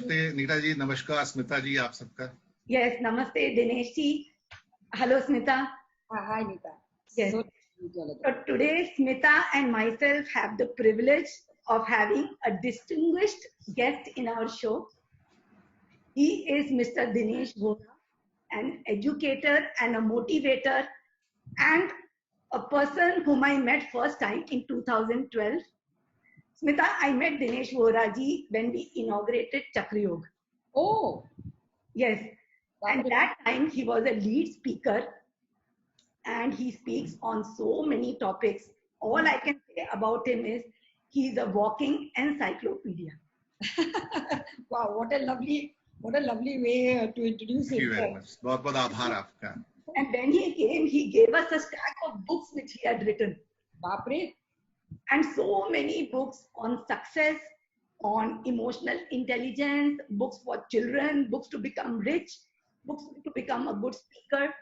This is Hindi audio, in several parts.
नमस्ते नीता जी, नमस्कार स्मिता जी, आप सबका। Yes, namaste Dinesh ji. Hello Smita. Hi Nita. Yes. So today Smita and myself have the privilege of having a distinguished guest in our show. He is Mr. Dinesh Vora, an educator and a motivator and a person whom I met first time in 2012. Smita, I met Dinesh Vora ji when we inaugurated Chakrayog. Oh. Yes. And that time he was a lead speaker and he speaks on so many topics. All I can say about him is he's a walking encyclopedia. Wow, what a lovely way to introduce him. Thank you very much. बहुत-बहुत आभार आपका. And when he came, he gave us a stack of books which he had written. बाप रे. And so many books on success, on emotional intelligence, books for children, books to become rich, books to become a good speaker.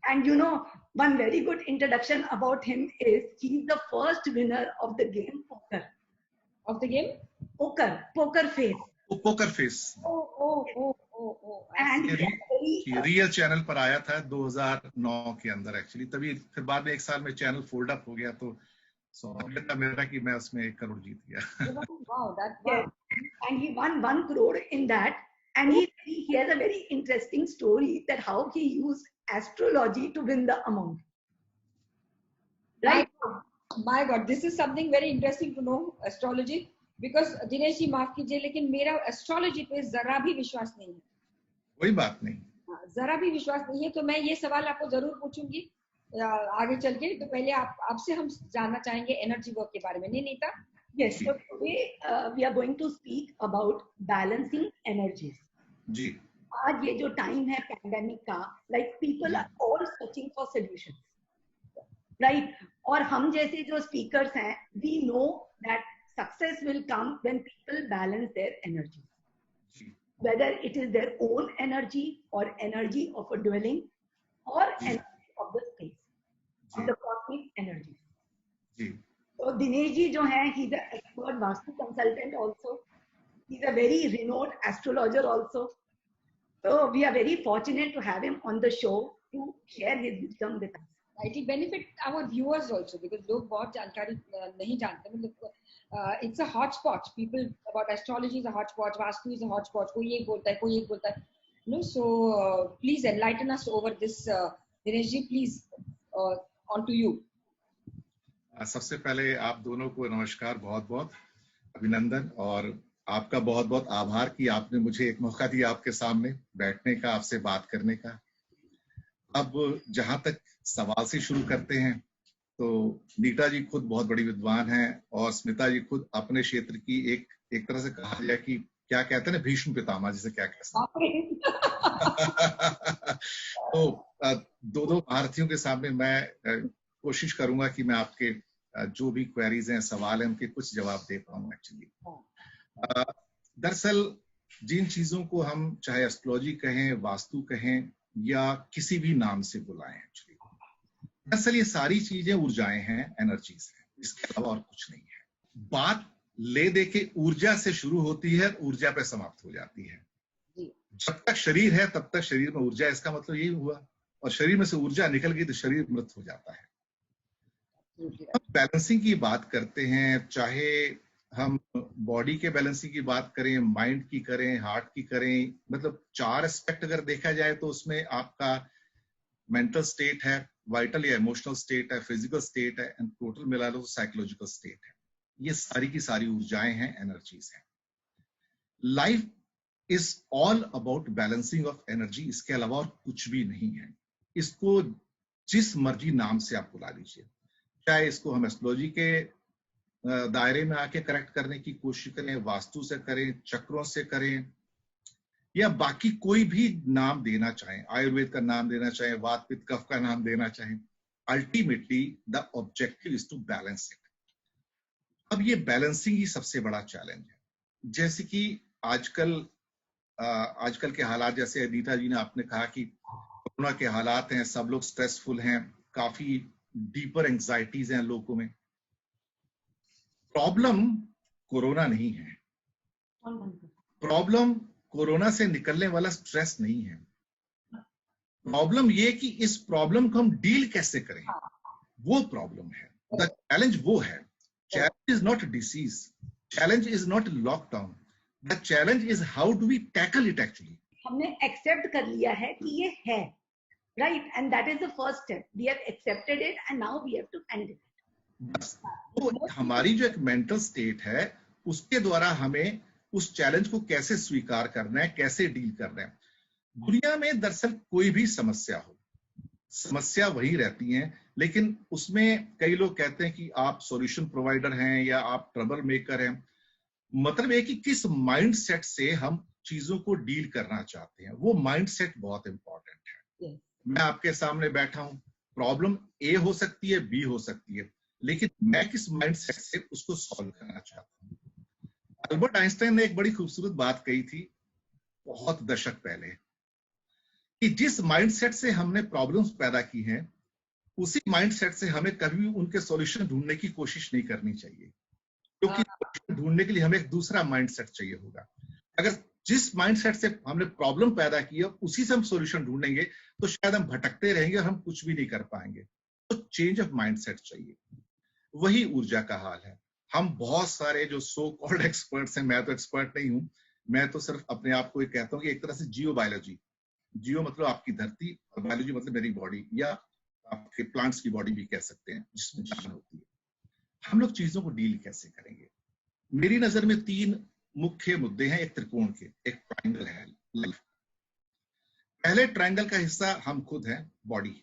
And you know, one very good introduction about him is he's the first winner of the game poker. Of the game? Poker face. Oh, poker face. Oh. And ये रियल चैनल पर आया था 2009 के अंदर एक्चुअली, तभी फिर बाद में एक साल में चैनल फोल्ड अप हो गया, तो सौभाग्य था मेरा कि मैं उसमें 1 करोड़ जीत गया. Wow, that's yes. And he won 1 crore in that. And he has a very interesting story that how he used astrology to win the amount. Right? My God, this is something very interesting to know, astrology. Because Dinesh ji माफ कीजिए, लेकिन मेरा एस्ट्रोलॉजी पे जरा भी विश्वास नहीं है. कोई बात नहीं. जरा भी विश्वास नहीं है, तो मैं ये सवाल आपको जरूर पूछूंगी आगे चल के. तो पहले आपसे हम जानना चाहेंगे एनर्जी वर्क के बारे में. नहीं Nita? Yes. So today we are going to speak about balancing energies. जी. आज ये जो टाइम है पैंडेमिक का, like people are all searching for solutions, right? और हम जैसे जो speakers हैं, we know that success will come when people balance their energy. Whether it is their own energy or energy of a dwelling or energy of the space, of the cosmic energy. So Dinesh ji जो है, he's an expert Vastu consultant also. He's a very renowned astrologer also. So we are very fortunate to have him on the show to share his wisdom with us. It will benefit our viewers also because लोग बहुत जानकारी नहीं जानते. मतलब it's a hotspot. People about astrology is a hotspot. Vastu is a hotspot. कोई एक बोलता है, कोई एक बोलता है. No, so please enlighten us over this. Dinesh ji, please on to you. सबसे पहले आप दोनों को नमस्कार, बहुत-बहुत अभिनंदन और आपका बहुत-बहुत आभार कि आपने मुझे एक मौका दिया आपके सामने बैठने का, आपसे बात करने का. अब जहां तक सवाल से शुरू करते हैं, तो नीता जी खुद बहुत बड़ी विद्वान हैं और स्मिता जी खुद अपने क्षेत्र की एक तरह से कहा जाए कि क्या कहते हैं ना, भीष्म पितामह, जिसे क्या कहते हैं. तो दो भारतीयों के सामने मैं कोशिश करूंगा कि मैं आपके जो भी क्वेरीज हैं, सवाल हैं, उनके कुछ जवाब दे पाऊं. एक्चुअली दरअसल जिन चीजों को हम चाहे एस्ट्रोलॉजी कहें, वास्तु कहें या किसी भी नाम से बुलाएं, एक्चुअली दरअसल ये सारी चीजें ऊर्जाएं हैं, एनर्जीज हैं, इसके अलावा और कुछ नहीं है. बात ले दे के ऊर्जा से शुरू होती है, ऊर्जा पे समाप्त हो जाती है. जब तक शरीर है तब तक शरीर में ऊर्जा, इसका मतलब यही हुआ. और शरीर में से ऊर्जा निकल गई तो शरीर मृत हो जाता है. बैलेंसिंग की बात करते हैं, चाहे हम बॉडी के बैलेंसिंग की बात करें, माइंड की करें, हार्ट की करें, मतलब 4 एस्पेक्ट अगर देखा जाए तो उसमें आपका मेंटल स्टेट है, वाइटल या इमोशनल स्टेट है, फिजिकल स्टेट है, एंड टोटल मिला लो तो साइकोलॉजिकल स्टेट है. ये सारी की सारी ऊर्जाएं हैं, एनर्जीज हैं. Life is all about balancing of energy, इसके अलावा और कुछ भी नहीं है. इसको जिस मर्जी नाम से आप बुला लीजिए, चाहे इसको हम एस्ट्रोलॉजी के दायरे में आके करेक्ट करने की कोशिश करें, वास्तु से करें, चक्रों से करें, या बाकी कोई भी नाम देना चाहें, आयुर्वेद का नाम देना चाहें, वात पित्त कफ का नाम देना चाहें, ultimately the objective is to balance it. अब ये बैलेंसिंग ही सबसे बड़ा चैलेंज है. जैसे कि आजकल के हालात, जैसे अनीता जी ने आपने कहा कि कोरोना के हालात हैं, सब लोग स्ट्रेसफुल हैं, काफी डीपर एंजाइटीज हैं लोगों में. प्रॉब्लम कोरोना नहीं है, प्रॉब्लम कोरोना से निकलने वाला स्ट्रेस नहीं है, प्रॉब्लम ये कि इस प्रॉब्लम को हम डील कैसे करें, वो प्रॉब्लम है। द चैलेंज वो है, challenge is not disease, challenge is not lockdown, the challenge is how do we tackle it. Actually हमने एक्सेप्ट कर लिया है कि ये है, right, and that is the first step, we have accepted it and now we have to handle it. बस तो हमारी जो एक मेंटल स्टेट है उसके द्वारा हमें उस चैलेंज को कैसे स्वीकार करना है, कैसे डील करना है। दुनिया में दरअसल कोई भी समस्या हो, समस्या वही रहती है, लेकिन उसमें कई लोग कहते हैं कि आप सॉल्यूशन प्रोवाइडर हैं या आप ट्रबल मेकर हैं। मतलब है कि किस माइंडसेट से हम चीजों को डील करना चाहते हैं, वो माइंडसेट बहुत इंपॉर्टेंट है। मैं आपके सामने बैठा हूं, प्रॉब्लम ए हो सकती है, बी हो सकती है, लेकिन मैं किस माइंडसेट से उसको सॉल्व करना चाहता हूं। अल्बर्ट आइंस्टाइन ने एक बड़ी खूबसूरत बात कही थी बहुत दशक पहले, कि जिस माइंडसेट से हमने प्रॉब्लम्स पैदा की हैं, उसी माइंडसेट से हमें कभी उनके सॉल्यूशन ढूंढने की कोशिश नहीं करनी चाहिए, क्योंकि ढूंढने के लिए हमें एक दूसरा माइंडसेट चाहिए होगा। अगर जिस माइंडसेट से हमने प्रॉब्लम पैदा की है उसी से हम सॉल्यूशन ढूंढेंगे तो शायद हम भटकते रहेंगे और हम कुछ भी नहीं कर पाएंगे। तो चेंज ऑफ माइंडसेट चाहिए। वही ऊर्जा का हाल है। हम बहुत सारे जो सो कॉल्ड एक्सपर्ट्स हैं, मैं तो एक्सपर्ट नहीं हूं, मैं तो सिर्फ अपने आप को कहता हूं कि एक तरह से जियो बायोलॉजी, जियो मतलब आपकी धरती और बायोलॉजी मतलब मेरी बॉडी, या आपके प्लांट्स की बॉडी भी कह सकते हैं जिसमें जान होती है। हम लोग चीजों को डील कैसे करेंगे? मेरी नजर में 3 मुख्य मुद्दे हैं एक त्रिकोण के। एक ट्रायंगल है लाइफ। पहले ट्रायंगल का हिस्सा हम खुद हैं, बॉडी।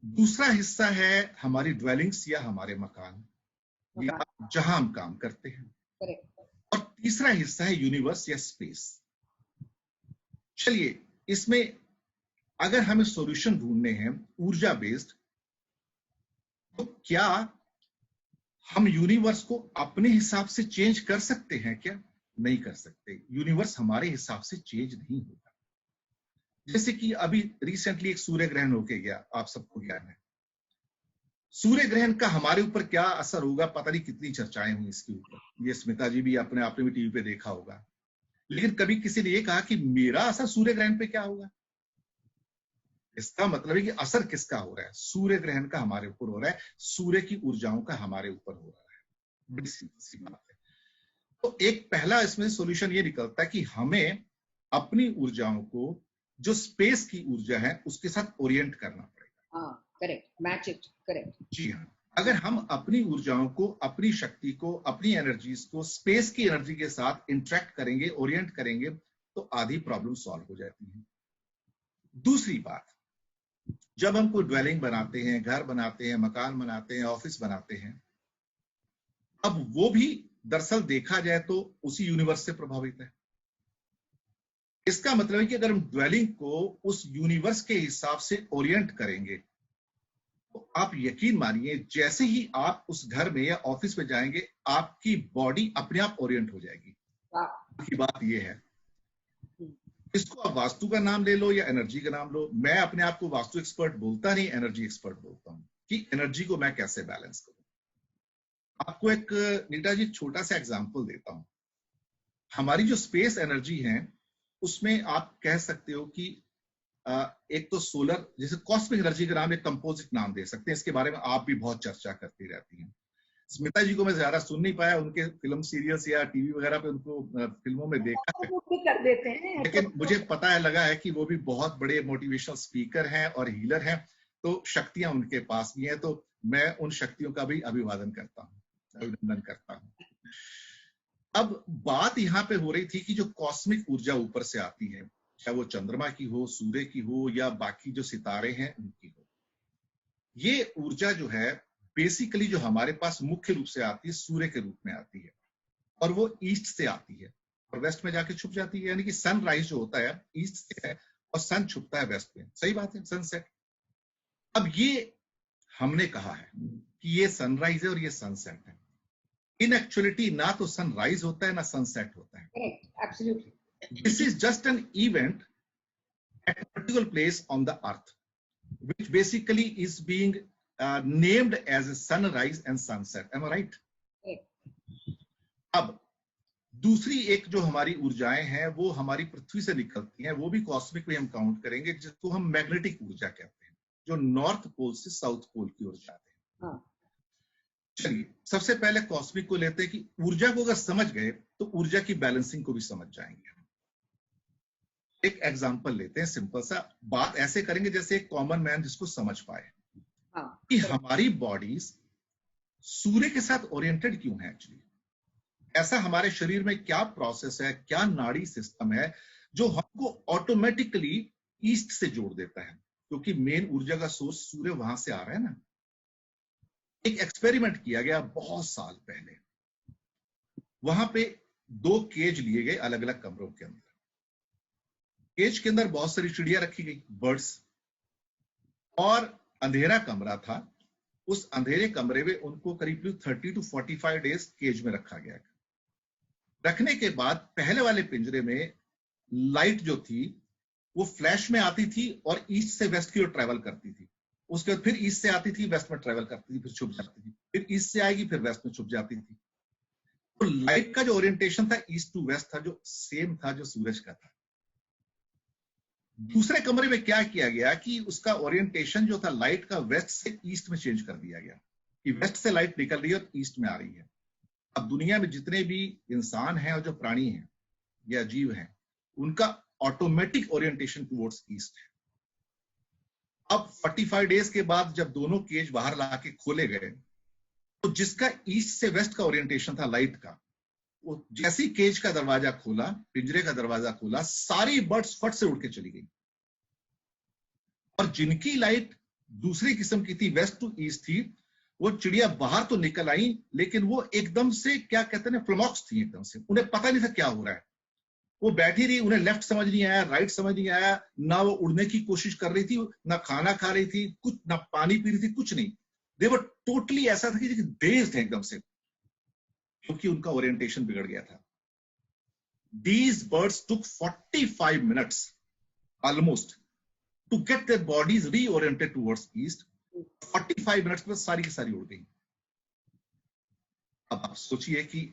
दूसरा हिस्सा है हमारी ड्वेलिंग्स या हमारे मकान या जहां हम काम करते हैं। और तीसरा हिस्सा है यूनिवर्स या स्पेस। चलिए, इसमें अगर हमें सॉल्यूशन ढूंढने हैं ऊर्जा बेस्ड, तो क्या हम यूनिवर्स को अपने हिसाब से चेंज कर सकते हैं? क्या नहीं कर सकते। यूनिवर्स हमारे हिसाब से चेंज नहीं होगा। जैसे कि अभी रिसेंटली एक सूर्य ग्रहण होके गया, आप सबको ज्ञान है। सूर्य ग्रहण का हमारे ऊपर क्या असर होगा, पता नहीं कितनी चर्चाएं हुई इसके ऊपर। ये स्मिता जी भी अपने आपने भी टीवी पे देखा होगा, लेकिन कभी किसी ने ये कहा कि मेरा असर सूर्य ग्रहण पे क्या होगा। इसका मतलब है कि असर किसका हो रहा है? सूर्य ग्रहण का हमारे ऊपर हो रहा है, सूर्य की ऊर्जाओं का हमारे ऊपर हो रहा है। बड़ी सी बात है। तो एक पहला इसमें सॉल्यूशन ये निकलता है कि हमें अपनी ऊर्जाओं को जो स्पेस की ऊर्जा है उसके साथ ओरिएंट करना पड़ेगा। Correct, match it, correct. जी हाँ, अगर हम अपनी ऊर्जाओं को, अपनी शक्ति को, अपनी एनर्जीज को स्पेस की एनर्जी के साथ इंटरेक्ट करेंगे, ओरिएंट करेंगे, तो आधी प्रॉब्लम सॉल्व हो जाती है। दूसरी बात, जब हम कोई ड्वेलिंग बनाते हैं, घर बनाते हैं, मकान बनाते हैं, ऑफिस बनाते हैं, अब वो भी दरअसल देखा जाए तो उसी यूनिवर्स से प्रभावित है। इसका मतलब है कि अगर हम ड्वेलिंग को उस यूनिवर्स के हिसाब से ओरिएंट करेंगे, तो आप यकीन मानिए जैसे ही आप उस घर में या ऑफिस में जाएंगे, आपकी बॉडी अपने आप ओरिएंट हो जाएगी। की बात यह है, इसको आप वास्तु का नाम ले लो या एनर्जी का नाम लो। मैं अपने आप को वास्तु एक्सपर्ट बोलता नहीं, एनर्जी एक्सपर्ट बोलता हूं कि एनर्जी को मैं कैसे बैलेंस करूं। आपको एक नीता जी छोटा सा एग्जांपल देता हूं। हमारी जो स्पेस एनर्जी है उसमें आप कह सकते हो कि एक तो सोलर, जैसे कॉस्मिक एनर्जी का नाम एक कंपोजिट नाम दे सकते हैं। इसके बारे में आप भी बहुत चर्चा करती रहती हैं। स्मिता जी को मैं ज्यादा सुन नहीं पाया, उनके फिल्म सीरियल्स या टीवी वगैरह पे उनको फिल्मों में देखा है, कर देते हैं, लेकिन मुझे पता है लगा है कि वो भी बहुत बड़े मोटिवेशनल स्पीकर हैं और हीलर हैं, तो शक्तियां उनके पास भी हैं। तो मैं उन शक्तियों का भी अभिवादन करता हूँ, अभिनंदन करता हूँ। अब बात यहाँ पे हो रही थी कि जो कॉस्मिक ऊर्जा ऊपर से आती है, चाहे वो चंद्रमा की हो, सूर्य की हो या बाकी जो सितारे हैं उनकी हो, ये ऊर्जा जो है बेसिकली जो हमारे पास मुख्य रूप से आती है सूर्य के रूप में आती है, और वो ईस्ट से आती है और वेस्ट में जाके छुप जाती है। यानी कि सनराइज जो होता है ईस्ट से है और सन छुपता है वेस्ट में। सही बात है, सनसेट। अब ये हमने कहा है कि ये सनराइज है और ये सनसेट है। इन एक्चुअलिटी ना तो सनराइज होता है ना सनसेट होता है। Absolutely. This is just an event at a particular place on the earth, which basically is being named as a sunrise and sunset. Am I right? Right. अब दूसरी एक जो हमारी ऊर्जाएं हैं वो हमारी पृथ्वी से निकलती हैं, वो भी कॉस्मिक में हम काउंट करेंगे, जिसको हम मैग्नेटिक ऊर्जा कहते हैं, जो नॉर्थ पोल से साउथ पोल की ओर जाते हैं। हाँ। चलिए सबसे पहले कॉस्मिक को लेते हैं कि ऊर्जा को अगर समझ गए तो ऊर्जा की बैलेंसिंग को भी समझ जाएंगे। एक एग्जांपल लेते हैं, सिंपल सा बात ऐसे करेंगे जैसे एक कॉमन मैन जिसको समझ पाए कि हमारी बॉडीज सूर्य के साथ ओरिएंटेड क्यों है। एक्चुअली ऐसा हमारे शरीर में क्या प्रोसेस है, क्या नाड़ी सिस्टम है जो हमको ऑटोमेटिकली ईस्ट से जोड़ देता है, क्योंकि मेन ऊर्जा का सोर्स सूर्य वहां से आ रहा है ना। एक एक्सपेरिमेंट किया गया बहुत साल पहले, वहां पे 2 केज लिए गए अलग अलग कमरों के अंदर। केज के अंदर बहुत सारी चिड़िया रखी गई, बर्ड्स, और अंधेरा कमरा था। उस अंधेरे कमरे में उनको करीब 30 to 45 डेज केज में रखा गया। रखने के बाद पहले वाले पिंजरे में लाइट जो थी वो फ्लैश में आती थी और ईस्ट से वेस्ट की ओर ट्रेवल करती थी। उसके बाद फिर ईस्ट से आती थी, वेस्ट में ट्रेवल करती थी, फिर छुप जाती थी, फिर ईस्ट से आएगी, फिर वेस्ट में छुप जाती थी। तो लाइट का जो ओरिएंटेशन था ईस्ट टू वेस्ट था, जो सेम था जो सूरज का था। दूसरे कमरे में क्या किया गया कि उसका ओरिएंटेशन जो था लाइट का वेस्ट से ईस्ट में चेंज कर दिया गया, कि वेस्ट से लाइट निकल रही है और ईस्ट में आ रही है। अब दुनिया में जितने भी इंसान हैं और जो प्राणी हैं या जीव हैं, उनका ऑटोमेटिक ओरिएंटेशन टुवर्ड्स ईस्ट है। अब 45 डेज के बाद जब दोनों केज बाहर लाके खोले गए, तो जिसका ईस्ट से वेस्ट का ओरिएंटेशन था लाइट का, वो जैसी केज का दरवाजा खोला, पिंजरे का दरवाजा खोला, सारी बर्ड्स फट से उड़ के चली गई। और जिनकी लाइट दूसरी किस्म की थी, वेस्ट टू ईस्ट थी, वो चिड़िया बाहर तो निकल आई, लेकिन वो एकदम से क्या कहते हैं, फ्लमॉक्स थी एकदम से। उन्हें पता नहीं था क्या हो रहा है। वो बैठी रही, उन्हें लेफ्ट समझ नहीं आया, राइट समझ नहीं आया, ना वो उड़ने की कोशिश कर रही थी, ना खाना खा रही थी, कुछ ना पानी पी रही थी, कुछ नहीं। दे वर टोटली ऐसा था कि डेज्ड एकदम से, क्योंकि उनका ओरिएंटेशन बिगड़ गया था। These birds took 45 minutes almost to get their bodies reoriented towards east. 45 minutes में सारी की सारी उड़ गई। अब आप सोचिए कि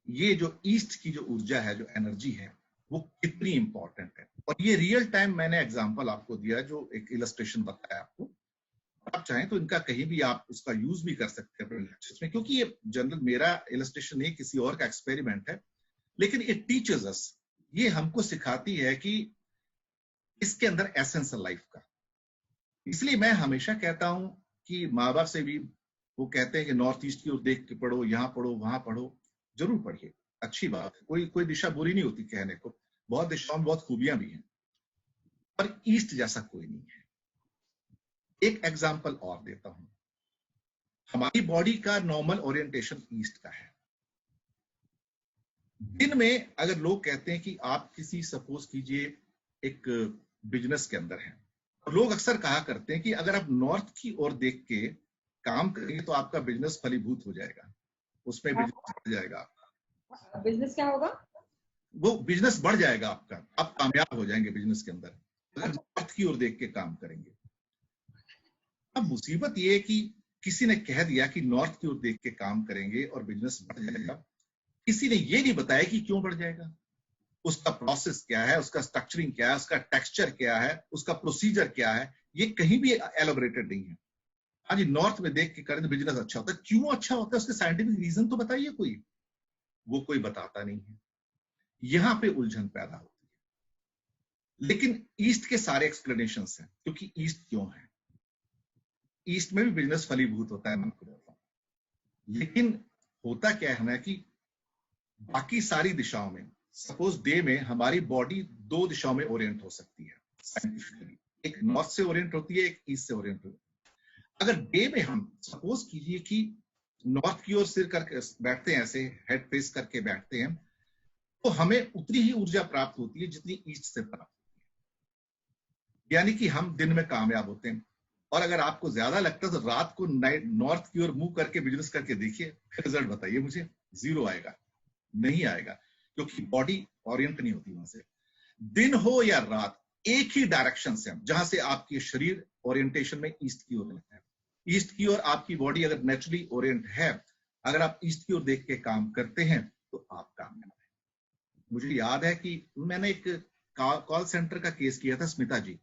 ये जो ईस्ट की जो ऊर्जा है, जो एनर्जी है, वो कितनी इंपॉर्टेंट है। और ये रियल टाइम मैंने एग्जांपल आपको दिया, जो एक इलस्ट्रेशन बताया आपको। आप चाहें तो इनका कहीं भी आप उसका यूज भी कर सकते हैं अपने लेक्चर्स में, क्योंकि ये जनरल मेरा इलस्ट्रेशन नहीं, किसी और का एक्सपेरिमेंट है, लेकिन इट टीचेस अस, ये हमको सिखाती है कि इसके अंदर एसेंस है लाइफ का। इसलिए मैं हमेशा कहता हूं कि माँ बाप से भी वो कहते हैं कि नॉर्थ ईस्ट की ओर देख के पढ़ो, यहाँ पढ़ो, वहां पढ़ो। जरूर पढ़िए, अच्छी बात है, कोई दिशा बुरी नहीं होती कहने को, बहुत दिशाओं में बहुत खूबियां भी हैं, पर ईस्ट जैसा कोई नहीं है। एक एग्जाम्पल और देता हूं, हमारी बॉडी का नॉर्मल ओरिएंटेशन ईस्ट का है। दिन में अगर लोग कहते हैं कि आप किसी, सपोज कीजिए एक बिजनेस के अंदर हैं, और लोग अक्सर कहा करते हैं कि अगर आप नॉर्थ की ओर देख के काम करेंगे तो आपका बिजनेस फलीभूत हो जाएगा, उसमें बिजनेस बढ़ जाएगा आपका। बिजनेस क्या होगा? वो बिजनेस बढ़ जाएगा आपका, आप कामयाब हो जाएंगे बिजनेस के अंदर अगर नॉर्थ की ओर देख के काम करेंगे। अब मुसीबत ये है कि किसी ने कह दिया कि नॉर्थ की ओर देख के काम करेंगे और बिजनेस बढ़ जाएगा। किसी ने ये नहीं बताया कि क्यों बढ़ जाएगा, उसका प्रोसेस क्या है, उसका स्ट्रक्चरिंग क्या है, उसका टेक्सचर क्या है, उसका प्रोसीजर क्या है, ये कहीं भी एलोबरेटेड नहीं है। हाँ जी, नॉर्थ में देख के करें तो बिजनेस अच्छा होता है। क्यों अच्छा होता है, उसके साइंटिफिक रीजन तो बताइए कोई, वो कोई बताता नहीं है। यहां पे उलझन पैदा होती है। लेकिन ईस्ट के सारे एक्सप्लेनेशंस हैं, क्योंकि ईस्ट क्यों है, ईस्ट में भी बिजनेस फलीभूत होता है, मैं आपको बताता हूं। लेकिन होता क्या है ना कि बाकी सारी दिशाओं में, सपोज डे में हमारी बॉडी 2 दिशाओं में ओरिएंट हो सकती है साइंटिफिकली, एक नॉर्थ से ओरिएंट होती है, एक ईस्ट से ओरिएंट होती है। अगर डे में हम सपोज कीजिए कि नॉर्थ की ओर सिर करके बैठते हैं, ऐसे हेड फेस करके बैठते हैं, तो हमें उतनी ही ऊर्जा प्राप्त होती है जितनी ईस्ट से प्राप्त होती है, यानी कि हम दिन में कामयाब होते हैं। और अगर आपको ज्यादा लगता है तो रात को नॉर्थ की ओर मुंह करके बिजनेस करके देखिए, फिर रिजल्ट बताइए मुझे, 0 आएगा, नहीं आएगा, क्योंकि बॉडी ओरिएंट नहीं होती वहां से। दिन हो या रात, एक ही डायरेक्शन से हम, जहां से आपकी शरीर ओरिएंटेशन में ईस्ट की ओर रहता है, ईस्ट की ओर आपकी बॉडी अगर नेचुरली ओरिएंट है, अगर आप ईस्ट की ओर देख के काम करते हैं तो आप कामयाब हैं। मुझे याद है कि मैंने एक कॉल सेंटर का केस किया था, स्मिता जी,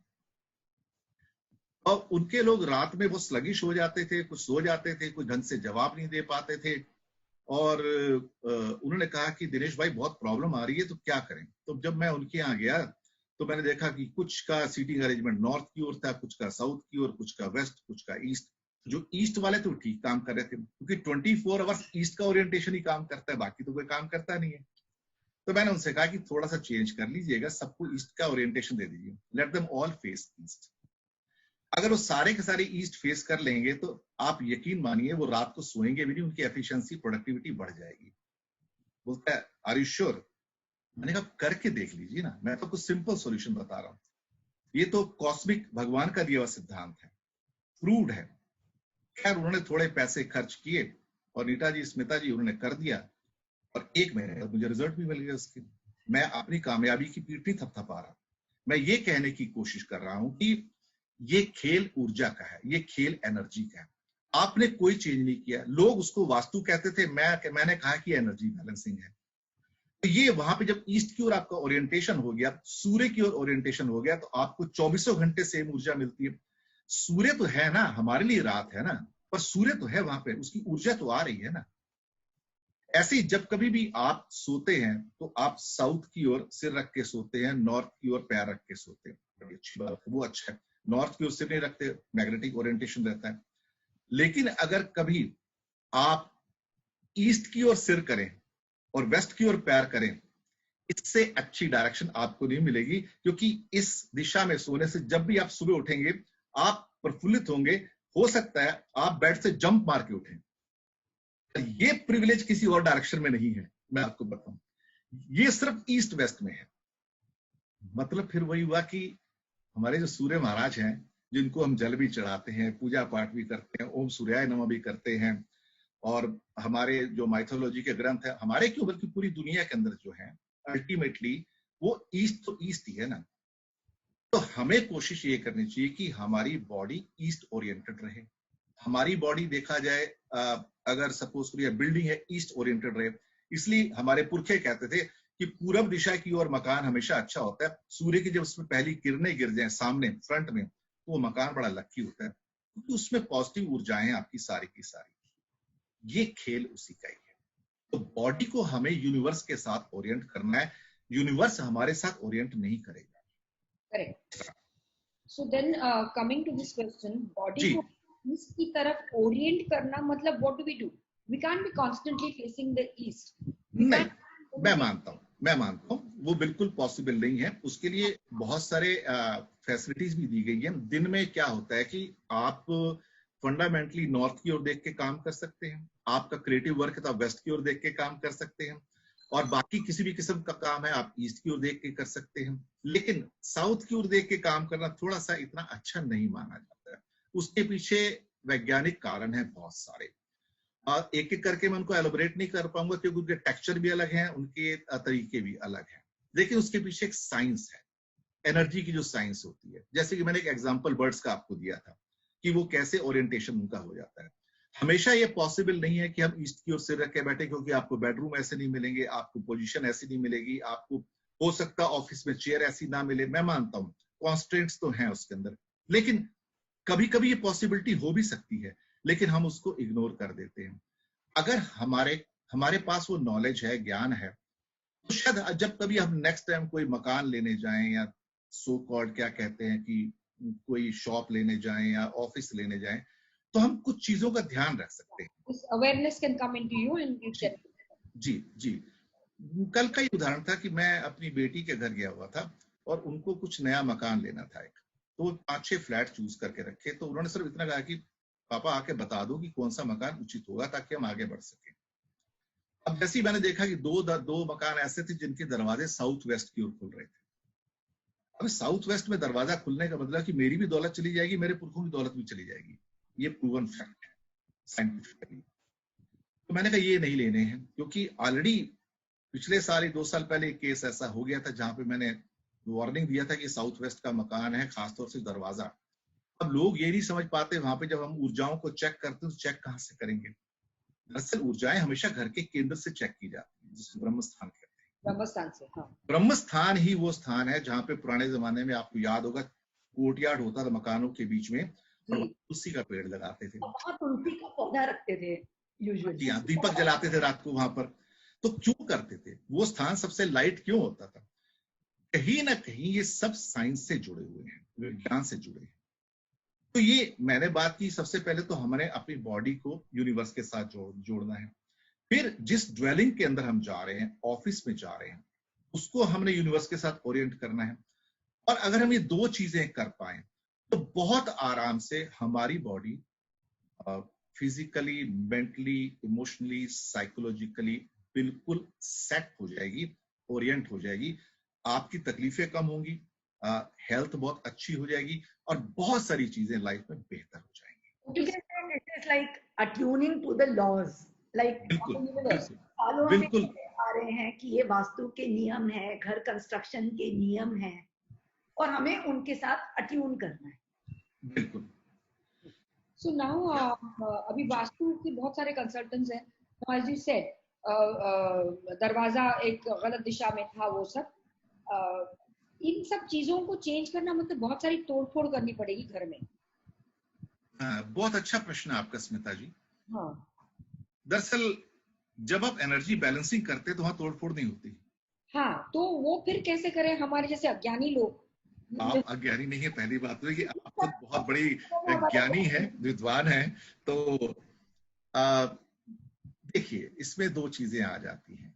और उनके लोग रात में वो स्लगिश हो जाते थे, कुछ सो जाते थे, कुछ ढंग से जवाब नहीं दे पाते थे, और उन्होंने कहा कि दिनेश भाई बहुत प्रॉब्लम आ रही है, तो क्या करें। तो जब मैं उनके यहाँ गया तो मैंने देखा कि कुछ का सीटिंग अरेंजमेंट नॉर्थ की ओर था, कुछ का साउथ की ओर, कुछ का वेस्ट, कुछ का ईस्ट। जो ईस्ट वाले तो ठीक काम कर रहे थे, क्योंकि 24 आवर्स ईस्ट का ओरिएंटेशन ही काम करता है, बाकी तो कोई काम करता नहीं है। तो मैंने उनसे कहा कि थोड़ा सा चेंज कर लीजिएगा, सबको ईस्ट का ओरिएंटेशन दे दीजिए, let them all face east. अगर वो सारे के सारे ईस्ट फेस कर लेंगे तो आप यकीन मानिए वो रात को सोएंगे भी नहीं, उनकी एफिशिएंसी, प्रोडक्टिविटी बढ़ जाएगी। बोलता है आर यू श्योर? मैंने कहा करके देख लीजिए ना, मैं तो कुछ सिंपल सॉल्यूशन बता रहा हूं, ये तो कॉस्मिक भगवान का दिया हुआ सिद्धांत है, प्रूव्ड है। खैर उन्होंने थोड़े पैसे खर्च किए और नीता जी, स्मिता जी, उन्होंने कर दिया, और 1 महीने बाद मुझे रिजल्ट भी मिल गया उसके। मैं अपनी कामयाबी की पीठ नहीं थपथपा रहा, मैं ये कहने की कोशिश कर रहा हूं कि ये खेल ऊर्जा का है, ये खेल एनर्जी का है। आपने कोई चेंज नहीं किया, लोग उसको वास्तु कहते थे, मैंने कहा कि एनर्जी बैलेंसिंग है। तो ये वहां पे जब ईस्ट की ओर आपका ओरिएंटेशन हो गया, सूर्य की ओर ओरिएंटेशन हो गया, तो आपको 24 घंटे सेम ऊर्जा मिलती है। सूर्य तो है ना, हमारे लिए रात है ना, पर सूर्य तो है वहां पे, उसकी ऊर्जा तो आ रही है ना। ऐसे ही जब कभी भी आप सोते हैं तो आप साउथ की ओर सिर रख के सोते हैं, नॉर्थ की ओर पैर रख के सोते हैं, बड़ी अच्छी बात है, वो अच्छा है। नॉर्थ की ओर सिर नहीं रखते, मैग्नेटिक ओरिएंटेशन रहता है। लेकिन अगर कभी आप ईस्ट की ओर सिर करें और वेस्ट की ओर पैर करें, इससे अच्छी डायरेक्शन आपको नहीं मिलेगी, क्योंकि इस दिशा में सोने से जब भी आप सुबह उठेंगे आप प्रफुल्लित होंगे, हो सकता है आप बेड से जंप मार के उठें। ये प्रिविलेज किसी और डायरेक्शन में नहीं है, मैं आपको बताऊं, ये सिर्फ ईस्ट वेस्ट में है। मतलब फिर वही हुआ कि हमारे जो सूर्य महाराज हैं, जिनको हम जल भी चढ़ाते हैं, पूजा पाठ भी करते हैं, ओम सूर्याय नमः भी करते हैं, और हमारे जो माइथोलॉजी के ग्रंथ है, हमारे क्यों बल्कि पूरी दुनिया के अंदर जो है, अल्टीमेटली वो ईस्ट तो ईस्ट ही है ना। तो हमें कोशिश ये करनी चाहिए कि हमारी बॉडी ईस्ट ओरिएंटेड रहे। हमारी बॉडी देखा जाए, अगर सपोज करिए बिल्डिंग है, ईस्ट ओरिएंटेड रहे। इसलिए हमारे पुरखे कहते थे कि पूरब दिशा की ओर मकान हमेशा अच्छा होता है, सूर्य की जब उसमें पहली किरणें गिर जाए सामने फ्रंट में, तो वो मकान बड़ा लकी होता है, क्योंकि उसमें पॉजिटिव ऊर्जाएं आपकी सारी की सारी। ये खेल उसी का ही है। तो बॉडी को हमें यूनिवर्स के साथ ओरिएंट करना है, यूनिवर्स हमारे साथ ओरिएंट नहीं करेगा। Correct. So then coming to this question, body जी, को ईस्ट की तरफ ओरिएंट करना मतलब what do we do? We can't be constantly facing the east. नहीं, मैं मानता हूं वो बिल्कुल पॉसिबल नहीं है। उसके लिए बहुत सारे फैसिलिटीज भी दी गई हैं। दिन में क्या होता है कि आप फंडामेंटली नॉर्थ की ओर देख के काम कर सकते हैं, आपका क्रिएटिव वर्क है तो आप वेस्ट की ओर देख के काम कर सकते हैं, और बाकी किसी भी किस्म का काम है आप ईस्ट की ओर देख के कर सकते हैं। लेकिन साउथ की ओर देख के काम करना थोड़ा सा इतना अच्छा नहीं माना जाता है। उसके पीछे वैज्ञानिक कारण है बहुत सारे, एक एक करके मैं उनको एलोबरेट नहीं कर पाऊंगा, क्योंकि उनके टेक्सचर भी अलग हैं, उनके तरीके भी अलग हैं। लेकिन उसके पीछे एक साइंस है, एनर्जी की जो साइंस होती है। जैसे कि मैंने एक एग्जांपल बर्ड्स का आपको दिया था कि वो कैसे ओरिएंटेशन उनका हो जाता है। हमेशा ये पॉसिबल नहीं है कि हम ईस्ट की ओर सिर रख के बैठे, क्योंकि आपको बेडरूम ऐसे नहीं मिलेंगे, आपको पोजीशन ऐसी नहीं मिलेगी, आपको हो सकता ऑफिस में चेयर ऐसी ना मिले। मैं मानता हूँ कॉन्स्ट्रेंट्स तो हैं उसके अंदर, लेकिन कभी कभी ये पॉसिबिलिटी हो भी सकती है, लेकिन हम उसको इग्नोर कर देते हैं। अगर हमारे पास वो नॉलेज है, ज्ञान है, तो शायद जब कभी हम नेक्स्ट टाइम कोई मकान लेने जाएं, या सो कॉल्ड क्या कहते हैं कि कोई शॉप लेने जाएं या ऑफिस लेने जाएं, तो हम कुछ चीजों का ध्यान रख सकते हैं। Awareness can come into you and you can. जी जी, कल का ही उदाहरण था कि मैं अपनी बेटी के घर गया हुआ था और उनको कुछ नया मकान लेना था एक, तो 5-6 फ्लैट चूज करके रखे। तो उन्होंने सिर्फ इतना कहा कि पापा आके बता दो कि कौन सा मकान उचित होगा ताकि हम आगे बढ़ सके। अब जैसे ही मैंने देखा कि दो मकान ऐसे थे जिनके दरवाजे साउथ वेस्ट की ओर खुल रहे थे। अब साउथ वेस्ट में दरवाजा खुलने का मतलब कि मेरी भी दौलत चली जाएगी, मेरे पुरखों की दौलत भी चली जाएगी। ये प्रूवन फैक्ट है साइंटिफिकली। तो मैंने कहा ये नहीं लेने हैं, क्योंकि ऑलरेडी पिछले साल ही 2 साल पहले एक केस ऐसा हो गया था जहां पे मैंने वार्निंग दिया था कि साउथ वेस्ट का मकान है, खासतौर से दरवाजा। अब लोग ये नहीं समझ पाते, वहां पे जब हम ऊर्जाओं को चेक करते हैं तो चेक कहां से करेंगे। दरअसल ऊर्जाएं हमेशा घर के केंद्र से चेक की जाती है, जिसे ब्रह्म स्थान कहते हैं। ब्रह्म स्थान से, हाँ। ब्रह्म स्थान ही वो स्थान है जहाँ पे पुराने जमाने में आपको याद होगा कोर्टयार्ड होता था मकानों के बीच में, और जी, तुलसी का पेड़ लगाते थे, वहाँ तुलसी का पौधा रखते थे यूजुअली, दीपक जलाते थे रात को वहां पर। तो क्यों करते थे? वो स्थान सबसे लाइट क्यों होता था? कहीं ना कहीं ये सब साइंस से जुड़े हुए हैं, विज्ञान से जुड़े हैं। तो ये मैंने बात की, सबसे पहले तो हमने अपनी बॉडी को यूनिवर्स के साथ जोड़ना है। फिर जिस ड्वेलिंग के अंदर हम जा रहे हैं, ऑफिस में जा रहे हैं, उसको हमने यूनिवर्स के साथ ओरिएंट करना है। और अगर हम ये दो चीजें कर पाए तो बहुत आराम से हमारी body physically, mentally, emotionally, psychologically बिल्कुल सेट हो जाएगी, ओरिएंट हो जाएगी। आपकी तकलीफें कम होंगी, हेल्थ बहुत अच्छी हो जाएगी, और बहुत सारी चीजें लाइफ में बेहतर हो जाएंगी। It is like attuning to the laws, like बिल्कुल बिल्कुल सालों में बिल्कुल आ रहे हैं कि ये वास्तु के नियम है, घर कंस्ट्रक्शन के नियम है, और हमें उनके साथ अट्यून करना है। बिल्कुल। सो नाउ अभी वास्तु के बहुत सारे कंसल्टेंट्स हैं, एज यू सेड, दरवाजा एक गलत दिशा में था, वो सब इन सब चीजों को चेंज करना मतलब बहुत सारी तोड़फोड़ करनी पड़ेगी घर में। बहुत अच्छा प्रश्न है आपका स्मिता जी। हाँ, दरअसल जब आप एनर्जी बैलेंसिंग करते हैं तो वहां तोड़फोड़ नहीं होती। हाँ, तो वो फिर कैसे करें हमारे जैसे अज्ञानी लोग? आप अज्ञानी नहीं है, पहली बात तो है कि आप खुद बहुत बड़ी ज्ञानी है, विद्वान है। तो देखिए, इसमें दो चीजें आ जाती हैं।